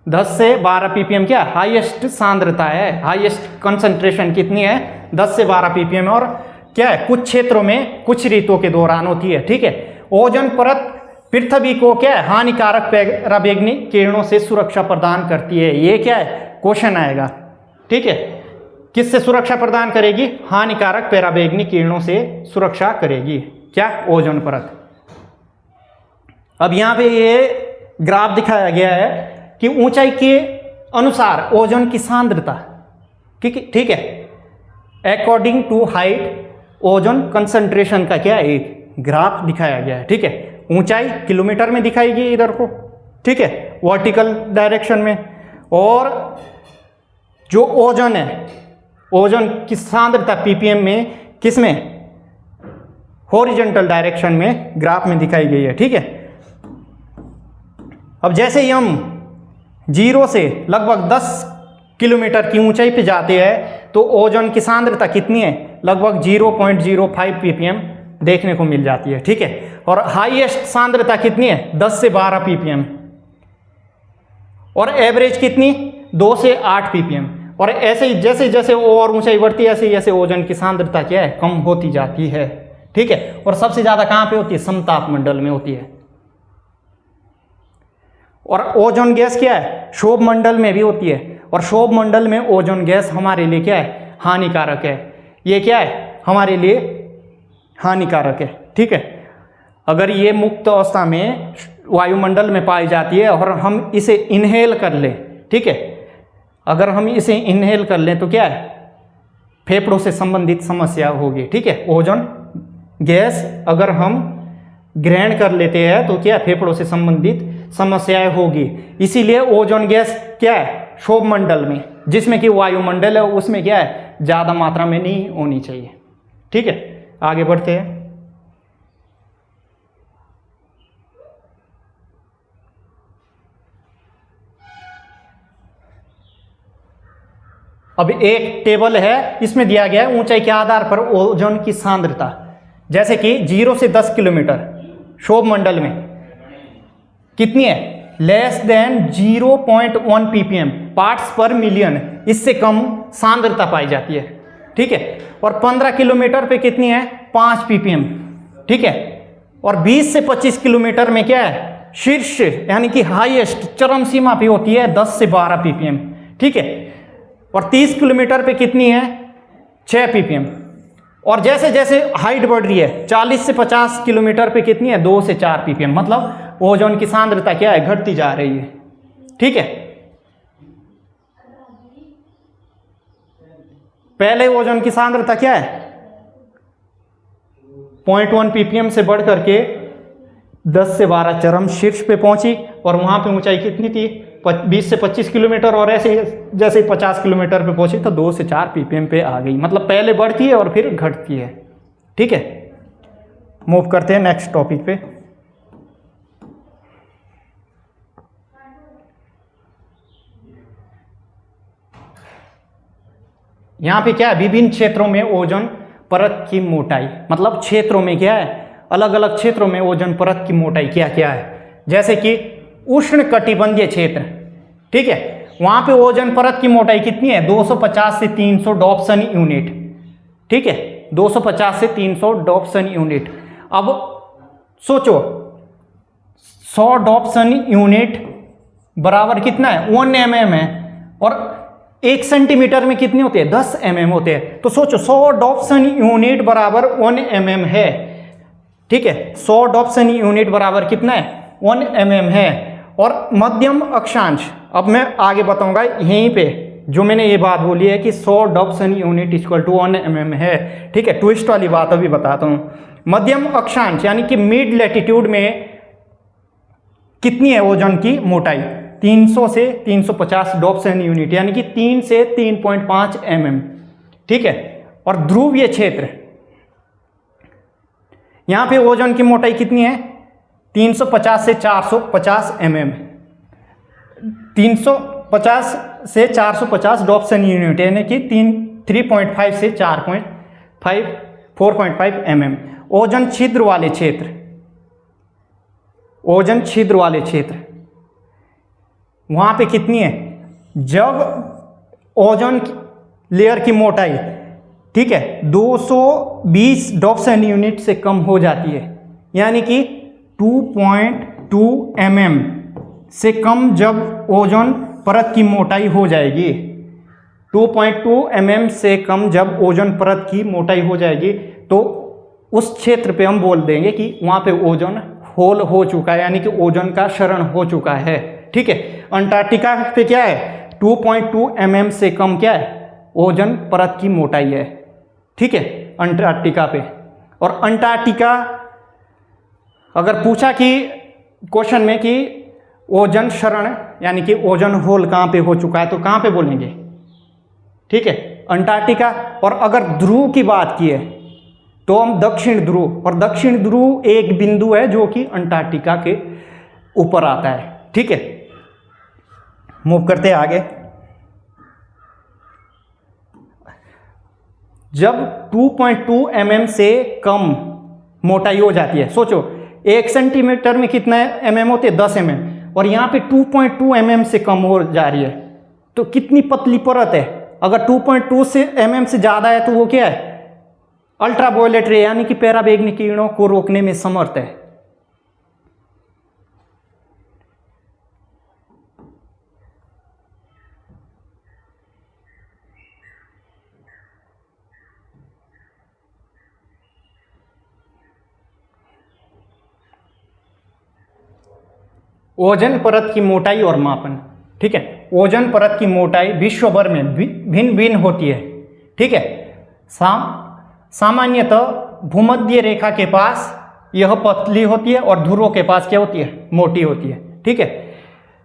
10 से 12 ppm क्या हाईएस्ट सांद्रता है, हाईएस्ट कंसंट्रेशन कितनी है? 10 से 12 ppm। और क्या है? कुछ क्षेत्रों में कुछ ऋतुओं के दौरान होती है, ठीक है। ओजोन परत पृथ्वी को क्या है? हानिकारक पराबैंगनी किरणों से सुरक्षा प्रदान करती है। ये क्या है? क्वेश्चन आएगा, ठीक है, किससे सुरक्षा प्रदान करेगी? हानिकारक पराबैंगनी किरणों से सुरक्षा करेगी, क्या? ओजोन परत। अब यहाँ पे ये ग्राफ दिखाया गया है कि ऊंचाई के अनुसार ओजोन की सांद्रता, ठीक है, according to height ozone concentration का क्या है? एक ग्राफ दिखाया गया है, ठीक है। ऊंचाई किलोमीटर में दिखाई गई इधर को, ठीक है, वर्टिकल डायरेक्शन में, और जो ओजोन है, ओजोन की सांद्रता ppm में, किसमें? हॉरिजॉन्टल डायरेक्शन में ग्राफ में दिखाई गई है, ठीक है। अब जैसे ही हम 0 से लगभग 10 किलोमीटर की ऊंचाई पे जाते हैं तो ओजोन की सांद्रता कितनी है? लगभग 0.05 ppm देखने को मिल जाती है, ठीक है। और हाईएस्ट सांद्रता कितनी है? 10 से 12 ppm। और एवरेज कितनी? 2 से 8 ppm। और ऐसे ही जैसे जैसे और ऊंचाई बढ़ती है ऐसे ऐसे ओजोन की सांद्रता क्या है? कम होती जाती है, ठीक है। और सबसे ज्यादा कहां पे होती है? समताप मंडल में होती है। और ओजोन गैस क्या है? क्षोभ मंडल में भी होती है। और क्षोभ मंडल में ओजोन गैस हमारे लिए क्या है? हानिकारक है। ये क्या है? हमारे लिए हानिकारक है, ठीक है। अगर ये मुक्त अवस्था में वायुमंडल में पाई जाती है और हम इसे इनहेल कर लें, ठीक है, अगर हम इसे इनहेल कर लें तो क्या है? फेफड़ों से संबंधित समस्या होगी, ठीक है। ओजोन गैस अगर हम ग्रहण कर लेते हैं तो क्या? फेफड़ों से संबंधित समस्याएं होगी। इसीलिए ओजोन गैस क्या है? क्षोभ मंडल में, जिसमें कि वायुमंडल है, उसमें क्या है? ज़्यादा मात्रा में नहीं होनी चाहिए, ठीक है। आगे बढ़ते हैं। अब एक टेबल है, इसमें दिया गया है ऊंचाई के आधार पर ओजोन की सांद्रता। जैसे कि 0 से 10 किलोमीटर क्षोभ मंडल में कितनी है? लेस देन 0.1 ppm पार्ट्स पर मिलियन, इससे कम सांद्रता पाई जाती है, ठीक है। और 15 किलोमीटर पे कितनी है? 5 ppm, ठीक है। और 20 से 25 किलोमीटर में क्या है? शीर्ष यानी कि हाईएस्ट चरम सीमा पे होती है 10 से 12 ppm, ठीक है। और 30 किलोमीटर पे कितनी है? 6 ppm। और जैसे जैसे हाइट बढ़ रही है 40 से 50 किलोमीटर पे कितनी है? 2 से 4 ppm। मतलब ओजोन की सांद्रता क्या है? घटती जा रही है, ठीक है। पहले ओजोन की सांद्रता क्या है? 0.1 ppm से बढ़ करके 10 से 12 चरम शीर्ष पे पहुंची। और वहां पे ऊंचाई कितनी थी? 20 से 25 किलोमीटर। और ऐसे जैसे 50 किलोमीटर पे पहुंची तो 2 से 4 ppm पे आ गई। मतलब पहले बढ़ती है और फिर घटती है, ठीक है। मूव करते हैं नेक्स्ट टॉपिक पे। यहाँ पे क्या है? विभिन्न क्षेत्रों में ओजोन परत की मोटाई, मतलब क्षेत्रों में क्या है? अलग अलग क्षेत्रों में ओजोन परत की मोटाई क्या क्या है। जैसे कि उष्ण कटिबंधीय क्षेत्र, ठीक है, वहां पे ओजोन परत की मोटाई कितनी है? 250 से 300 डॉप्सन यूनिट, ठीक है, 250 से 300 डॉप्सन यूनिट। अब सोचो 100 डॉप्सन यूनिट बराबर कितना है? 1 mm है। और 1 सेंटीमीटर में कितने होते हैं? 10 mm होते हैं। तो सोचो 100 डॉप्सन यूनिट बराबर 1 mm है, ठीक है। 100 डॉप्सन यूनिट बराबर कितना है? 1 mm है। और मध्यम अक्षांश, अब मैं आगे बताऊंगा यहीं पे, जो मैंने ये बात बोली है कि 100 Dobson unit equal to 1 mm है, ठीक है। ट्विस्ट वाली बात अभी बताता हूँ। मध्यम अक्षांश यानी कि मिड लैटिट्यूड में कितनी है ओजोन की मोटाई? 300 से 350 डॉप्सन यूनिट, यानी कि 3 से 3.5 mm, ठीक है। और ध्रुवीय क्षेत्र, यहां पे ओजोन की मोटाई कितनी है? 350 से 450 mm, 350 से 450 डॉप्सन यूनिट, यानी कि 3.5 से 4.5 mm। ओजोन छिद्र वाले क्षेत्र, ओजोन छिद्र वाले क्षेत्र वहां पे कितनी है? जब ओजोन लेयर की मोटाई, ठीक है, 220 डॉप्सन यूनिट से कम हो जाती है, यानी कि 2.2 mm से कम जब ओजोन परत की मोटाई हो जाएगी, 2.2 mm से कम जब ओजोन परत की मोटाई हो जाएगी, तो उस क्षेत्र पे हम बोल देंगे कि वहां पे ओजोन होल हो चुका है, यानी कि ओजोन का क्षरण हो चुका है, ठीक है। अंटार्कटिका पे क्या है? 2.2 mm से कम क्या है? ओजोन परत की मोटाई है, ठीक है, अंटार्कटिका पे। और अंटार्कटिका अगर पूछा कि क्वेश्चन में कि ओजोन क्षरण यानी कि ओजोन होल कहाँ पे हो चुका है, तो कहाँ पे बोलेंगे? ठीक है, अंटार्कटिका। और अगर ध्रुव की बात की है तो हम दक्षिण ध्रुव, और दक्षिण ध्रुव एक बिंदु है जो कि अंटार्कटिका के ऊपर आता है, ठीक है। मूव करते हैं आगे। जब 2.2 mm से कम मोटाई हो जाती है, सोचो 1 सेंटीमीटर में कितना mm होते हैं? 10 mm, और यहाँ पे 2.2 mm से कम हो जा रही है, तो कितनी पतली परत है? अगर 2.2 से mm से ज़्यादा है तो वो क्या है? अल्ट्रावायलेट रे, यानी कि पराबैंगनी किरणों को रोकने में समर्थ है। ओजोन परत की मोटाई और मापन, ठीक है। ओजोन परत की मोटाई विश्व भर में भिन्न भिन्न होती है, ठीक है। सामान्यतः भूमध्य रेखा के पास यह पतली होती है और ध्रुवों के पास क्या होती है? मोटी होती है, ठीक है।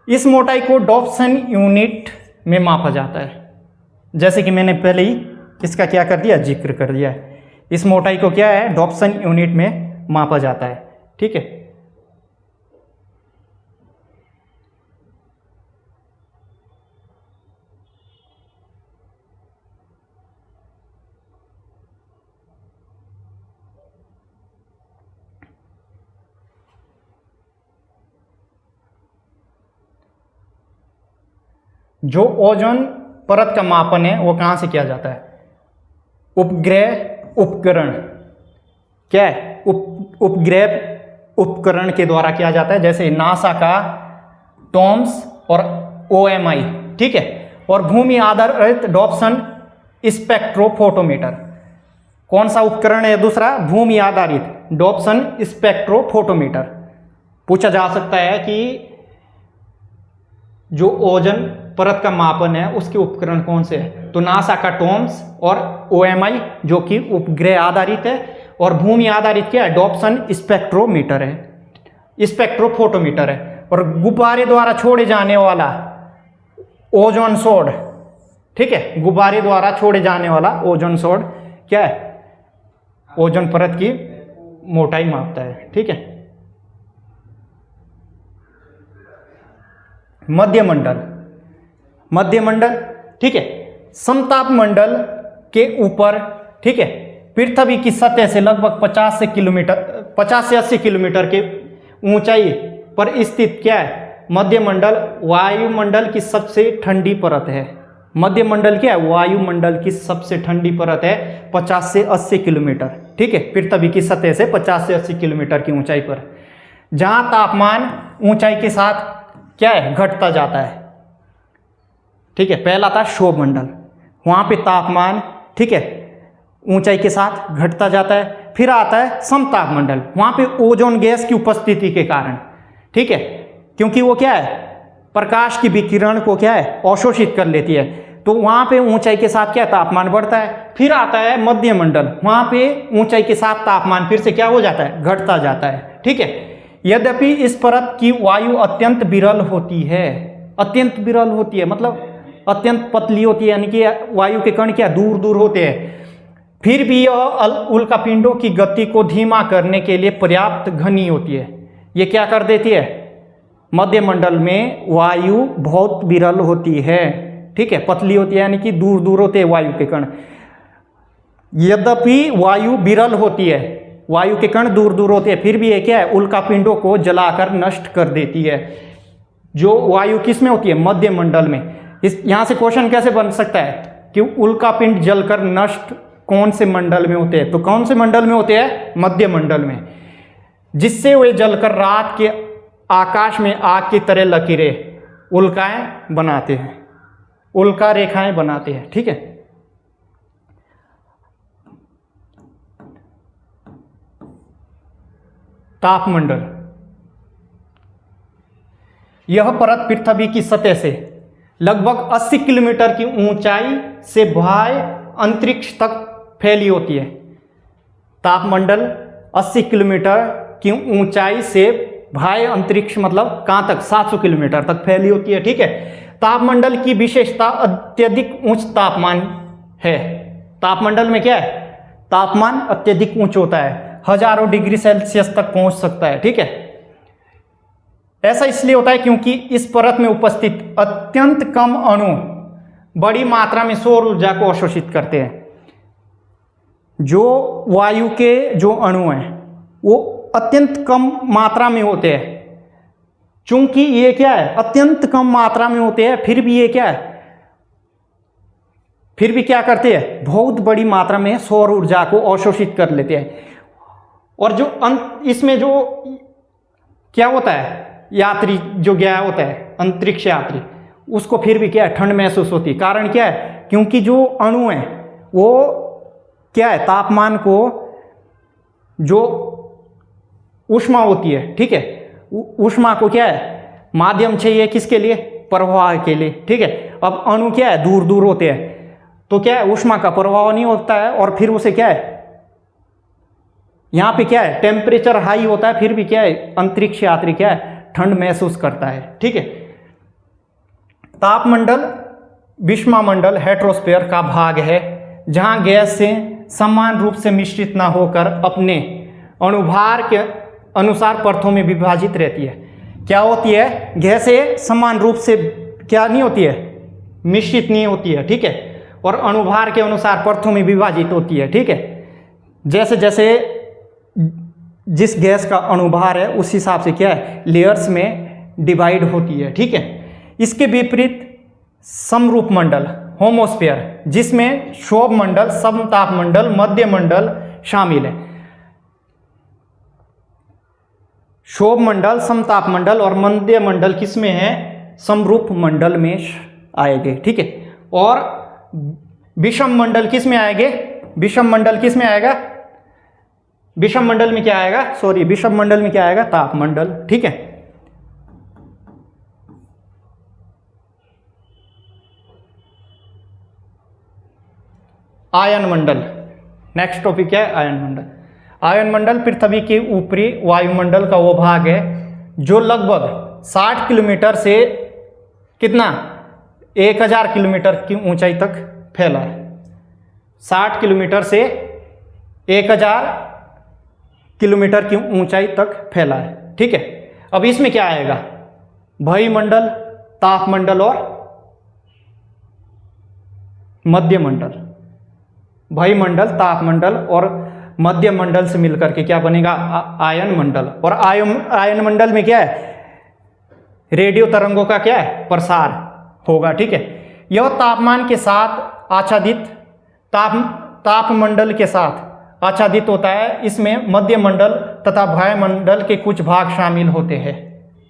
इस मोटाई को डॉप्सन यूनिट में मापा जाता है, जैसे कि मैंने पहले ही इसका क्या कर दिया? जिक्र कर दिया है। इस मोटाई को क्या है? डॉप्सन यूनिट में मापा जाता है, ठीक है। जो ओजोन परत का मापन है वो कहाँ से किया जाता है? उपग्रह उपकरण, क्या है? उपग्रह उपकरण के द्वारा किया जाता है, जैसे नासा का टॉम्स और OMI, ठीक है। और भूमि आधारित डॉप्सन स्पेक्ट्रोफोटोमीटर, कौन सा उपकरण है? दूसरा, भूमि आधारित डॉप्सन स्पेक्ट्रोफोटोमीटर। पूछा जा सकता है कि जो ओजोन परत का मापन है उसके उपकरण कौन से हैं? तो नासा का टॉम्स और OMI जो कि उपग्रह आधारित है, और भूमि आधारित क्या है? डॉप्सन स्पेक्ट्रोमीटर है, स्पेक्ट्रोफोटोमीटर है। और गुब्बारे द्वारा छोड़े जाने वाला ओजोन सोड, ठीक है, गुब्बारे द्वारा छोड़े जाने वाला ओजोन सोड क्या है? ओजोन परत की मोटाई मापता है, ठीक है। मध्यमंडल, मध्यमंडल, ठीक है, समताप मंडल के ऊपर, ठीक है, पृथ्वी की सतह से लगभग 50 से 80 किलोमीटर के ऊंचाई पर स्थित क्या है? मध्यमंडल वायुमंडल की सबसे ठंडी परत है। मध्यमंडल क्या है? वायुमंडल की सबसे ठंडी परत है, 50 से 80 किलोमीटर, ठीक है, पृथ्वी की सतह से 50 से 80 किलोमीटर की ऊंचाई पर, जहां तापमान ऊंचाई के साथ क्या है? घटता जाता है, ठीक है। पहला था क्षोभ मंडल, वहां पे तापमान, ठीक है, ऊंचाई के साथ घटता जाता है। फिर आता है समताप मंडल, वहां पे ओजोन गैस की उपस्थिति के कारण, ठीक है, क्योंकि वो क्या है? प्रकाश की विकिरण को क्या है? अवशोषित कर लेती है, तो वहां पे ऊंचाई के साथ क्या तापमान बढ़ता है। फिर आता है मध्य मंडल, वहां पे ऊंचाई के साथ तापमान फिर से क्या हो जाता है? घटता जाता है, ठीक है। यद्यपि इस परत की वायु अत्यंत विरल होती है, अत्यंत विरल होती है मतलब अत्यंत पतली होती है, यानी कि वायु के कण क्या दूर दूर होते हैं, फिर भी यह उल्कापिंडों की गति को धीमा करने के लिए पर्याप्त घनी होती है। ये क्या कर देती है, मध्यमंडल में वायु बहुत विरल होती है, ठीक है, पतली होती है यानी कि दूर दूर होते हैं वायु के कण। यद्यपि वायु विरल होती है, वायु के कण दूर दूर होते हैं, फिर भी ये क्या है, उल्कापिंडों को जलाकर नष्ट कर देती है। जो वायु किस में होती है, मध्यमंडल में। इस यहाँ से क्वेश्चन कैसे बन सकता है कि उल्कापिंड जलकर नष्ट कौन से मंडल में होते हैं, तो कौन से मंडल में होते हैं, मध्यमंडल में, जिससे वे जलकर रात के आकाश में आग की तरह लकीरें, उल्काएं बनाते हैं, उल्का रेखाएं बनाते हैं, ठीक है। तापमंडल, यह परत पृथ्वी की सतह से लगभग 80 किलोमीटर की ऊंचाई से बाह्य अंतरिक्ष तक फैली होती है। तापमंडल 80 किलोमीटर की ऊंचाई से बाह्य अंतरिक्ष मतलब कहाँ तक, 700 किलोमीटर तक फैली होती है, ठीक है। तापमंडल की विशेषता अत्यधिक उच्च तापमान है। तापमंडल में क्या है, तापमान अत्यधिक उच्च होता है, हजारों डिग्री सेल्सियस तक पहुंच सकता है, ठीक है। ऐसा इसलिए होता है क्योंकि इस परत में उपस्थित अत्यंत कम अणु बड़ी मात्रा में सौर ऊर्जा को अवशोषित करते हैं। जो वायु के जो अणु हैं वो अत्यंत कम मात्रा में होते हैं, चूंकि ये क्या है, अत्यंत कम मात्रा में होते हैं, फिर भी ये क्या है, फिर भी क्या करते हैं, बहुत बड़ी मात्रा में सौर ऊर्जा को अवशोषित कर लेते हैं। और जो इसमें जो क्या होता है, यात्री जो गया होता है, अंतरिक्ष यात्री, उसको फिर भी क्या है, ठंड महसूस होती है। कारण क्या है, क्योंकि जो अणु है वो क्या है, तापमान को जो ऊष्मा होती है, ठीक है, ऊष्मा को क्या है, माध्यम चाहिए किसके लिए, प्रवाह के लिए, ठीक है। अब अणु क्या है, दूर दूर होते हैं, तो क्या है, ऊष्मा का प्रवाह नहीं होता है, और फिर उसे क्या है, यहाँ पे क्या है, टेम्परेचर हाई होता है, फिर भी क्या है, अंतरिक्ष यात्री क्या है, ठंड महसूस करता है, ठीक है। तापमंडल विषममंडल हेट्रोस्फीयर का भाग है, जहां गैस से समान रूप से मिश्रित ना होकर अपने अणुभार के अनुसार परतों में विभाजित रहती है। क्या होती है, गैसें समान रूप से क्या नहीं होती है, मिश्रित नहीं होती है, ठीक है, और अणुभार के अनुसार परतों में विभाजित होती है, ठीक है। जैसे जैसे जिस गैस का अणुभार है उस हिसाब से क्या है, लेयर्स में डिवाइड होती है, ठीक है। इसके विपरीत समरूप मंडल होमोस्फीयर, जिसमें क्षोभ मंडल, समताप मंडल, मध्य मंडल शामिल है। क्षोभ मंडल, समताप मंडल और मध्य मंडल किसमें है, समरूप मंडल में आएंगे, ठीक है। और विषम मंडल किसमें आएंगे, विषम मंडल किसमें आएगा, विषम मंडल में क्या आएगा, सॉरी, विषम मंडल में क्या आएगा, तापमंडल, ठीक है। आयन मंडल, नेक्स्ट टॉपिक क्या है, आयन मंडल। आयन मंडल पृथ्वी के ऊपरी वायुमंडल का वो भाग है जो लगभग 60 किलोमीटर से कितना, 1000 किलोमीटर की ऊंचाई तक फैला है। 60 किलोमीटर से 1000 किलोमीटर की ऊंचाई तक फैला है, ठीक है। अब इसमें क्या आएगा, वायुमंडल, तापमंडल और मध्यमंडल। वायुमंडल, तापमंडल और मध्य मंडल से मिलकर के क्या बनेगा, आयन मंडल। और आयन मंडल में क्या है, रेडियो तरंगों का क्या है, प्रसार होगा, ठीक है। यह तापमान के साथ आच्छादित, तापमंडल के साथ आच्छादित होता है। इसमें मध्य मंडल तथा वायुमंडल के कुछ भाग शामिल होते हैं,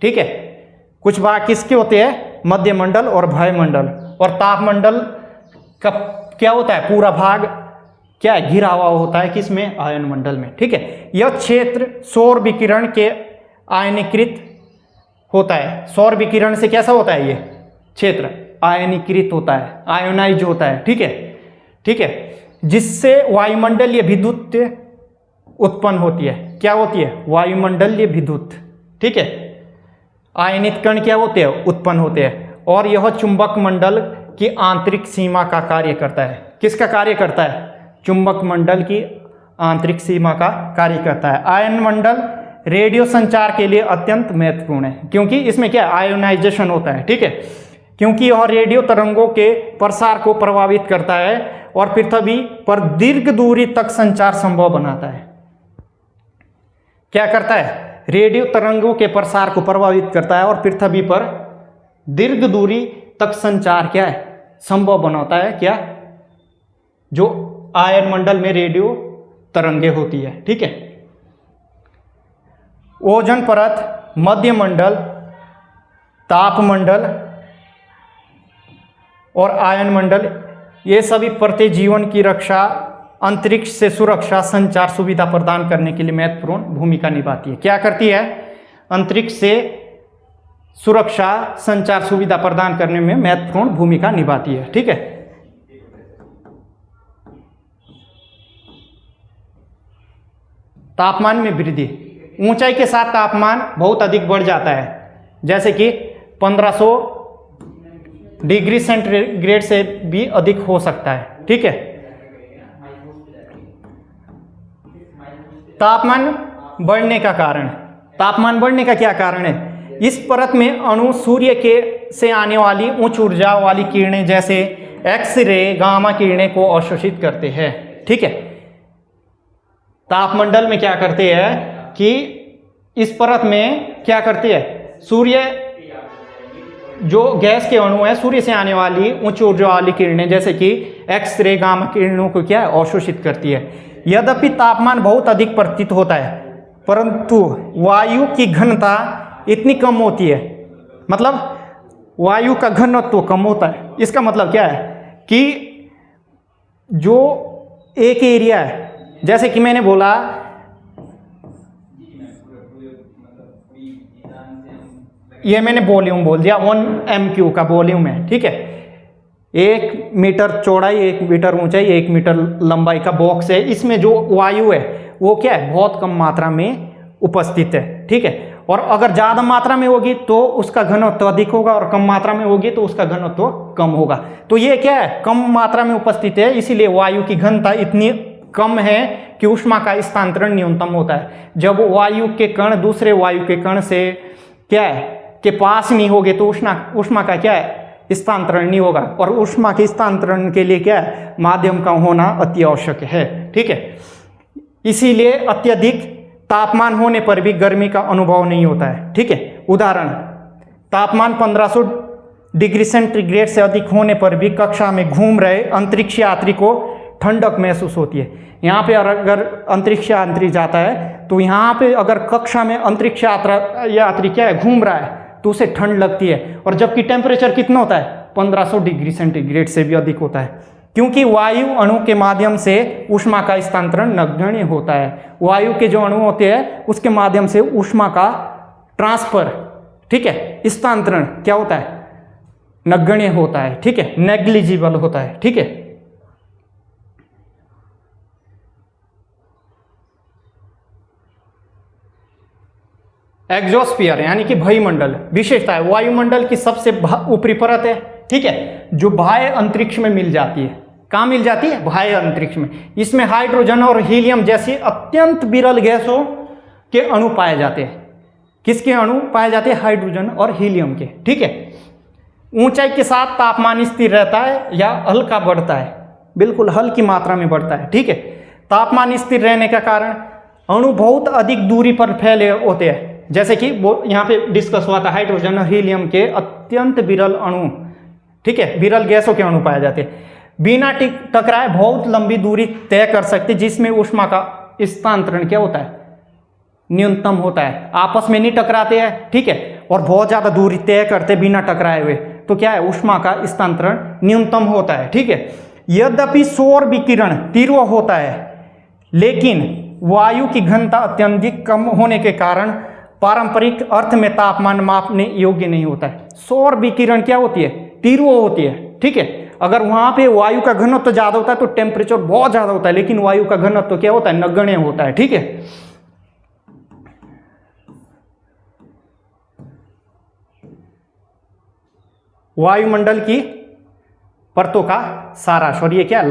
ठीक है। कुछ भाग किसके होते हैं, मध्य मंडल और वायुमंडल। और तापमंडल का क्या होता है, पूरा भाग क्या है, घिरा हुआ होता है किसमें, आयन मंडल में, ठीक है। यह क्षेत्र सौर विकिरण के आयनीकृत होता है। सौर विकिरण से कैसा होता है, ये क्षेत्र आयनीकृत होता है, आयोनाइज होता है, ठीक है, ठीक है, जिससे वायुमंडलीय विद्युत उत्पन्न होती है। क्या होती है, वायुमंडलीय विद्युत, ठीक है। आयनित कण क्या होते हैं, उत्पन्न होते हैं, और यह चुंबक मंडल की आंतरिक सीमा का कार्य करता है। किसका कार्य करता है, चुंबक मंडल की आंतरिक सीमा का कार्य करता है। आयन मंडल रेडियो संचार के लिए अत्यंत महत्वपूर्ण है, क्योंकि इसमें क्या आयोनाइजेशन होता है, ठीक है, क्योंकि यह रेडियो तरंगों के प्रसार को प्रभावित करता है और पृथ्वी पर दीर्घ दूरी तक संचार संभव बनाता है। क्या करता है, रेडियो तरंगों के प्रसार को प्रभावित करता है और पृथ्वी पर दीर्घ दूरी तक संचार क्या है, संभव बनाता है। क्या, जो आयन मंडल में रेडियो तरंगे होती है, ठीक है। ओजोन परत, मध्य मंडल, तापमंडल और आयन मंडल, ये सभी परतें जीवन की रक्षा, अंतरिक्ष से सुरक्षा, संचार सुविधा प्रदान करने के लिए महत्वपूर्ण भूमिका निभाती है। क्या करती है, अंतरिक्ष से सुरक्षा, संचार सुविधा प्रदान करने में महत्वपूर्ण भूमिका निभाती है, ठीक है। तापमान में वृद्धि, ऊंचाई के साथ तापमान बहुत अधिक बढ़ जाता है, जैसे कि 1500 डिग्री सेंटीग्रेड से भी अधिक हो सकता है, ठीक है। तापमान बढ़ने का कारण, तापमान बढ़ने का क्या कारण है, इस परत में अणु सूर्य के से आने वाली उच्च ऊर्जा वाली किरणें जैसे एक्स-रे, गामा किरणें को अवशोषित करते हैं, ठीक है। तापमंडल में क्या करते हैं कि इस परत में क्या करती है, सूर्य जो गैस के अणु है, सूर्य से आने वाली उच्च ऊर्जा वाली किरणें जैसे कि एक्स-रे, गामा किरणों को क्या अवशोषित करती है। यद्यपि तापमान बहुत अधिक प्रतीत होता है, परंतु वायु की घनता इतनी कम होती है, मतलब वायु का घनत्व कम होता है। इसका मतलब क्या है कि जो एक एरिया है, जैसे कि मैंने बोला ये मैंने वॉल्यूम बोल दिया, 1 MQ का वॉल्यूम है, ठीक है। 1 मीटर चौड़ाई, 1 मीटर ऊंचाई, 1 मीटर लंबाई का बॉक्स है। इसमें जो वायु है वो क्या है, बहुत कम मात्रा में उपस्थित है, ठीक है। और अगर ज़्यादा मात्रा में होगी तो उसका घनत्व अधिक होगा और कम मात्रा में होगी तो उसका घनत्व कम होगा। तो ये क्या है, कम मात्रा में उपस्थित है, इसीलिए वायु की घनता इतनी कम है कि ऊष्मा का स्थानांतरण न्यूनतम होता है। जब वायु के कण दूसरे वायु के कण से क्या है के पास नहीं होगे तो ऊष्मा का क्या है, स्थानांतरण नहीं होगा, और ऊष्मा के स्थानांतरण के लिए क्या है, माध्यम का होना अति आवश्यक है, ठीक है। इसीलिए अत्यधिक तापमान होने पर भी गर्मी का अनुभव नहीं होता है, ठीक है। उदाहरण, तापमान 1500 डिग्री सेंटीग्रेड से अधिक होने पर भी कक्षा में घूम रहे अंतरिक्ष यात्री को ठंडक महसूस होती है। यहाँ पे अगर अंतरिक्ष यात्री जाता है तो यहाँ पे अगर कक्षा में अंतरिक्ष यात्री क्या है, घूम रहा है, तो उसे ठंड लगती है, और जबकि टेम्परेचर कितना होता है, 1500 डिग्री सेंटीग्रेड से भी अधिक होता है, क्योंकि वायु अणु के माध्यम से ऊष्मा का स्थानांतरण नगण्य होता है। वायु के जो अणु होते हैं उसके माध्यम से ऊष्मा का ट्रांसफर, ठीक है, स्थानांतरण क्या होता है, नगण्य होता है, ठीक है, नेग्लिजिबल होता है, ठीक है। एग्जोस्फीयर यानी कि वायुमंडल, विशेषता है वायुमंडल की सबसे ऊपरी परत है, ठीक है, जो बाह्य अंतरिक्ष में मिल जाती है। कहाँ मिल जाती है, बाह्य अंतरिक्ष में। इसमें हाइड्रोजन और हीलियम जैसी अत्यंत विरल गैसों के अणु पाए जाते हैं। किसके अणु पाए जाते हैं, हाइड्रोजन और हीलियम के, ठीक है। ऊंचाई के साथ तापमान स्थिर रहता है या हल्का बढ़ता है, बिल्कुल हल्की मात्रा में बढ़ता है, ठीक है। तापमान स्थिर रहने का कारण अणु बहुत अधिक दूरी पर फैले होते हैं, जैसे कि वो यहाँ पे डिस्कस हुआ था, हाइड्रोजन और हीलियम के अत्यंत विरल अणु, ठीक है, विरल गैसों के अणु पाए जाते हैं। बिना टकराए बहुत लंबी दूरी तय कर सकते, जिसमें ऊष्मा का स्थानांतरण क्या होता है, न्यूनतम होता है। आपस में नहीं टकराते हैं, ठीक है, और बहुत ज़्यादा दूरी तय करते बिना टकराए हुए, तो क्या है, ऊष्मा का स्थानांतरण न्यूनतम होता है, ठीक है। यद्यपि सौर विकिरण तीव्र होता है, लेकिन वायु की घनता अत्यधिक कम होने के कारण पारंपरिक अर्थ में तापमान मापने योग्य नहीं होता है। सौर विकिरण क्या होती है, तीव्र होती है, ठीक है। अगर वहां पे वायु का घनत्व ज्यादा होता है तो टेम्परेचर बहुत ज्यादा होता है, लेकिन वायु का घनत्व क्या होता है, नगण्य होता है, ठीक है। वायुमंडल की परतों का सारांश। और ये क्या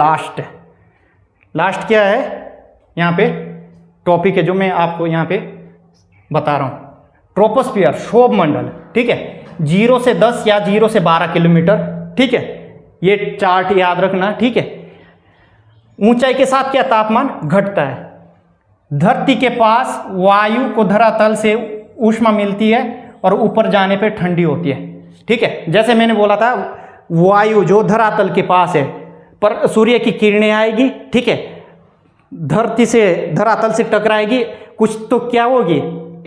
लास्ट क्या है यहाँ पे टॉपिक है जो मैं आपको यहाँ पे बता रहा हूँ। ट्रोपोस्फियर क्षोभ मंडल, ठीक है, 0 से 10 या 0 से 12 किलोमीटर, ठीक है, ये चार्ट याद रखना, ठीक है। ऊंचाई के साथ क्या तापमान घटता है। धरती के पास वायु को धरातल से ऊष्मा मिलती है और ऊपर जाने पे ठंडी होती है, ठीक है। जैसे मैंने बोला था वायु जो धरातल के पास है पर सूर्य की किरणें आएगी, ठीक है, धरती से धरातल से टकराएगी, कुछ तो क्या होगी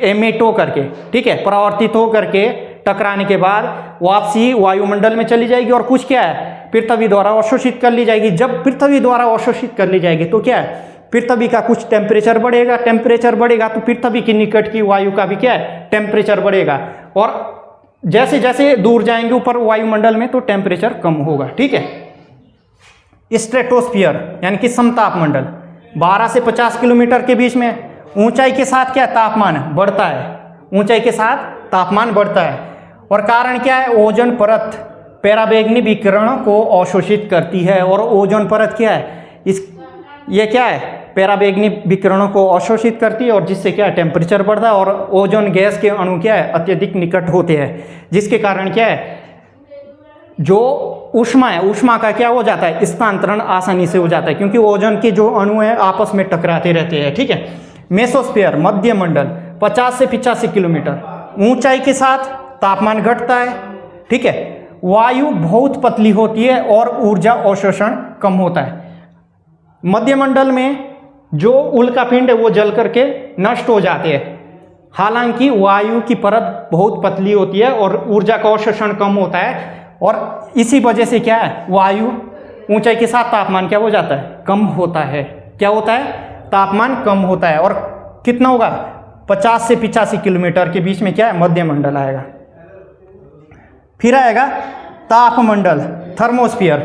एमिट हो करके, ठीक है, परावर्तित हो करके टकराने के बाद वापसी वायुमंडल में चली जाएगी और कुछ क्या है पृथ्वी द्वारा अवशोषित कर ली जाएगी। जब पृथ्वी द्वारा अवशोषित कर ली जाएगी तो क्या है पृथ्वी का कुछ टेम्परेचर बढ़ेगा, टेम्परेचर बढ़ेगा तो पृथ्वी के निकट की वायु का भी क्या है टेम्परेचर बढ़ेगा, और जैसे जैसे दूर जाएंगे ऊपर वायुमंडल में तो टेम्परेचर कम होगा, ठीक है। स्ट्रेटोस्फियर यानी कि समताप मंडल 12 से 50 किलोमीटर के बीच में, ऊंचाई के साथ क्या तापमान बढ़ता है, ऊंचाई के साथ तापमान बढ़ता है। और कारण क्या है, ओजोन परत पराबैंगनी विकिरण को अवशोषित करती है। और ओजोन परत क्या है, ये क्या है पराबैंगनी विकिरणों को अवशोषित करती है और जिससे क्या है टेम्परेचर बढ़ता है और ओजोन गैस के अणु क्या है अत्यधिक निकट होते हैं, जिसके कारण क्या है जो ऊष्मा है ऊष्मा का क्या हो जाता है स्थानांतरण आसानी से हो जाता है, क्योंकि ओजोन के जो अणु हैं आपस में टकराते रहते हैं, ठीक है। मेसोस्फीयर मध्य मंडल 50 से 85 किलोमीटर, ऊंचाई के साथ तापमान घटता है, ठीक है, वायु बहुत पतली होती है और ऊर्जा अवशोषण कम होता है। मध्य मंडल में जो उल्कापिंड है वो जल करके नष्ट हो जाते हैं, हालांकि वायु की परत बहुत पतली होती है और ऊर्जा का अवशोषण कम होता है, और इसी वजह से क्या है वायु ऊंचाई के साथ तापमान क्या हो जाता है कम होता है, क्या होता है तापमान कम होता है। और कितना होगा 50 से 85 किलोमीटर के बीच में क्या है मध्य मंडल आएगा। फिर आएगा तापमंडल थर्मोस्फियर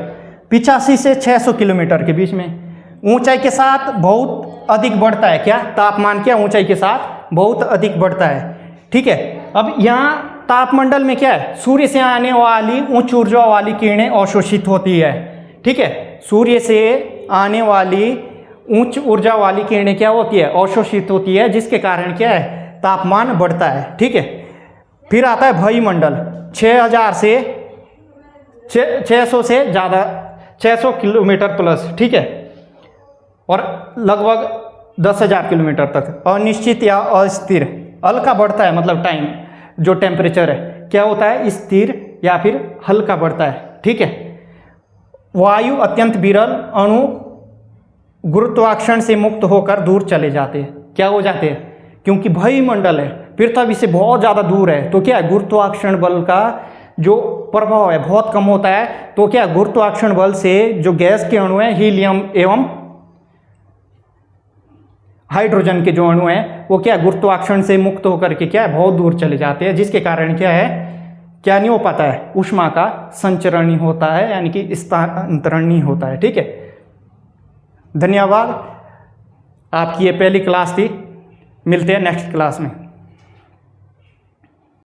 85 से 600 किलोमीटर के बीच में, ऊंचाई के साथ बहुत अधिक बढ़ता है, क्या तापमान क्या ऊंचाई के साथ बहुत अधिक बढ़ता है, ठीक है। अब यहाँ तापमंडल में क्या है सूर्य से आने वाली उच्च ऊर्जा वाली किरणें अवशोषित होती है, ठीक है, सूर्य से आने वाली उच्च ऊर्जा वाली किरणें क्या होती है अवशोषित होती है, जिसके कारण क्या है तापमान बढ़ता है, ठीक है। फिर आता है वायुमंडल 6000 से 600 से ज़्यादा 600 किलोमीटर प्लस, ठीक है, और लगभग 10,000 किलोमीटर तक अनिश्चित या अस्थिर, हल्का बढ़ता है मतलब टाइम जो टेम्परेचर है क्या होता है स्थिर या फिर हल्का बढ़ता है, ठीक है। वायु अत्यंत विरल अणु गुरुत्वाकर्षण से मुक्त होकर दूर चले जाते हैं, क्या हो जाते हैं क्योंकि वायुमंडल है पृथ्वी से बहुत ज़्यादा दूर है तो क्या है गुरुत्वाकर्षण बल का जो प्रभाव है बहुत कम होता है, तो क्या गुरुत्वाकर्षण बल से जो गैस के अणु हैं हीलियम एवं हाइड्रोजन के जो अणु हैं वो क्या गुरुत्वाकर्षण से मुक्त होकर के क्या है बहुत दूर चले जाते हैं, जिसके कारण क्या है क्या नहीं हो पाता है ऊष्मा का संचरण नहीं होता है यानी कि स्थानांतरण नहीं होता है, ठीक है। धन्यवाद, आपकी ये पहली क्लास थी, मिलते हैं नेक्स्ट क्लास में।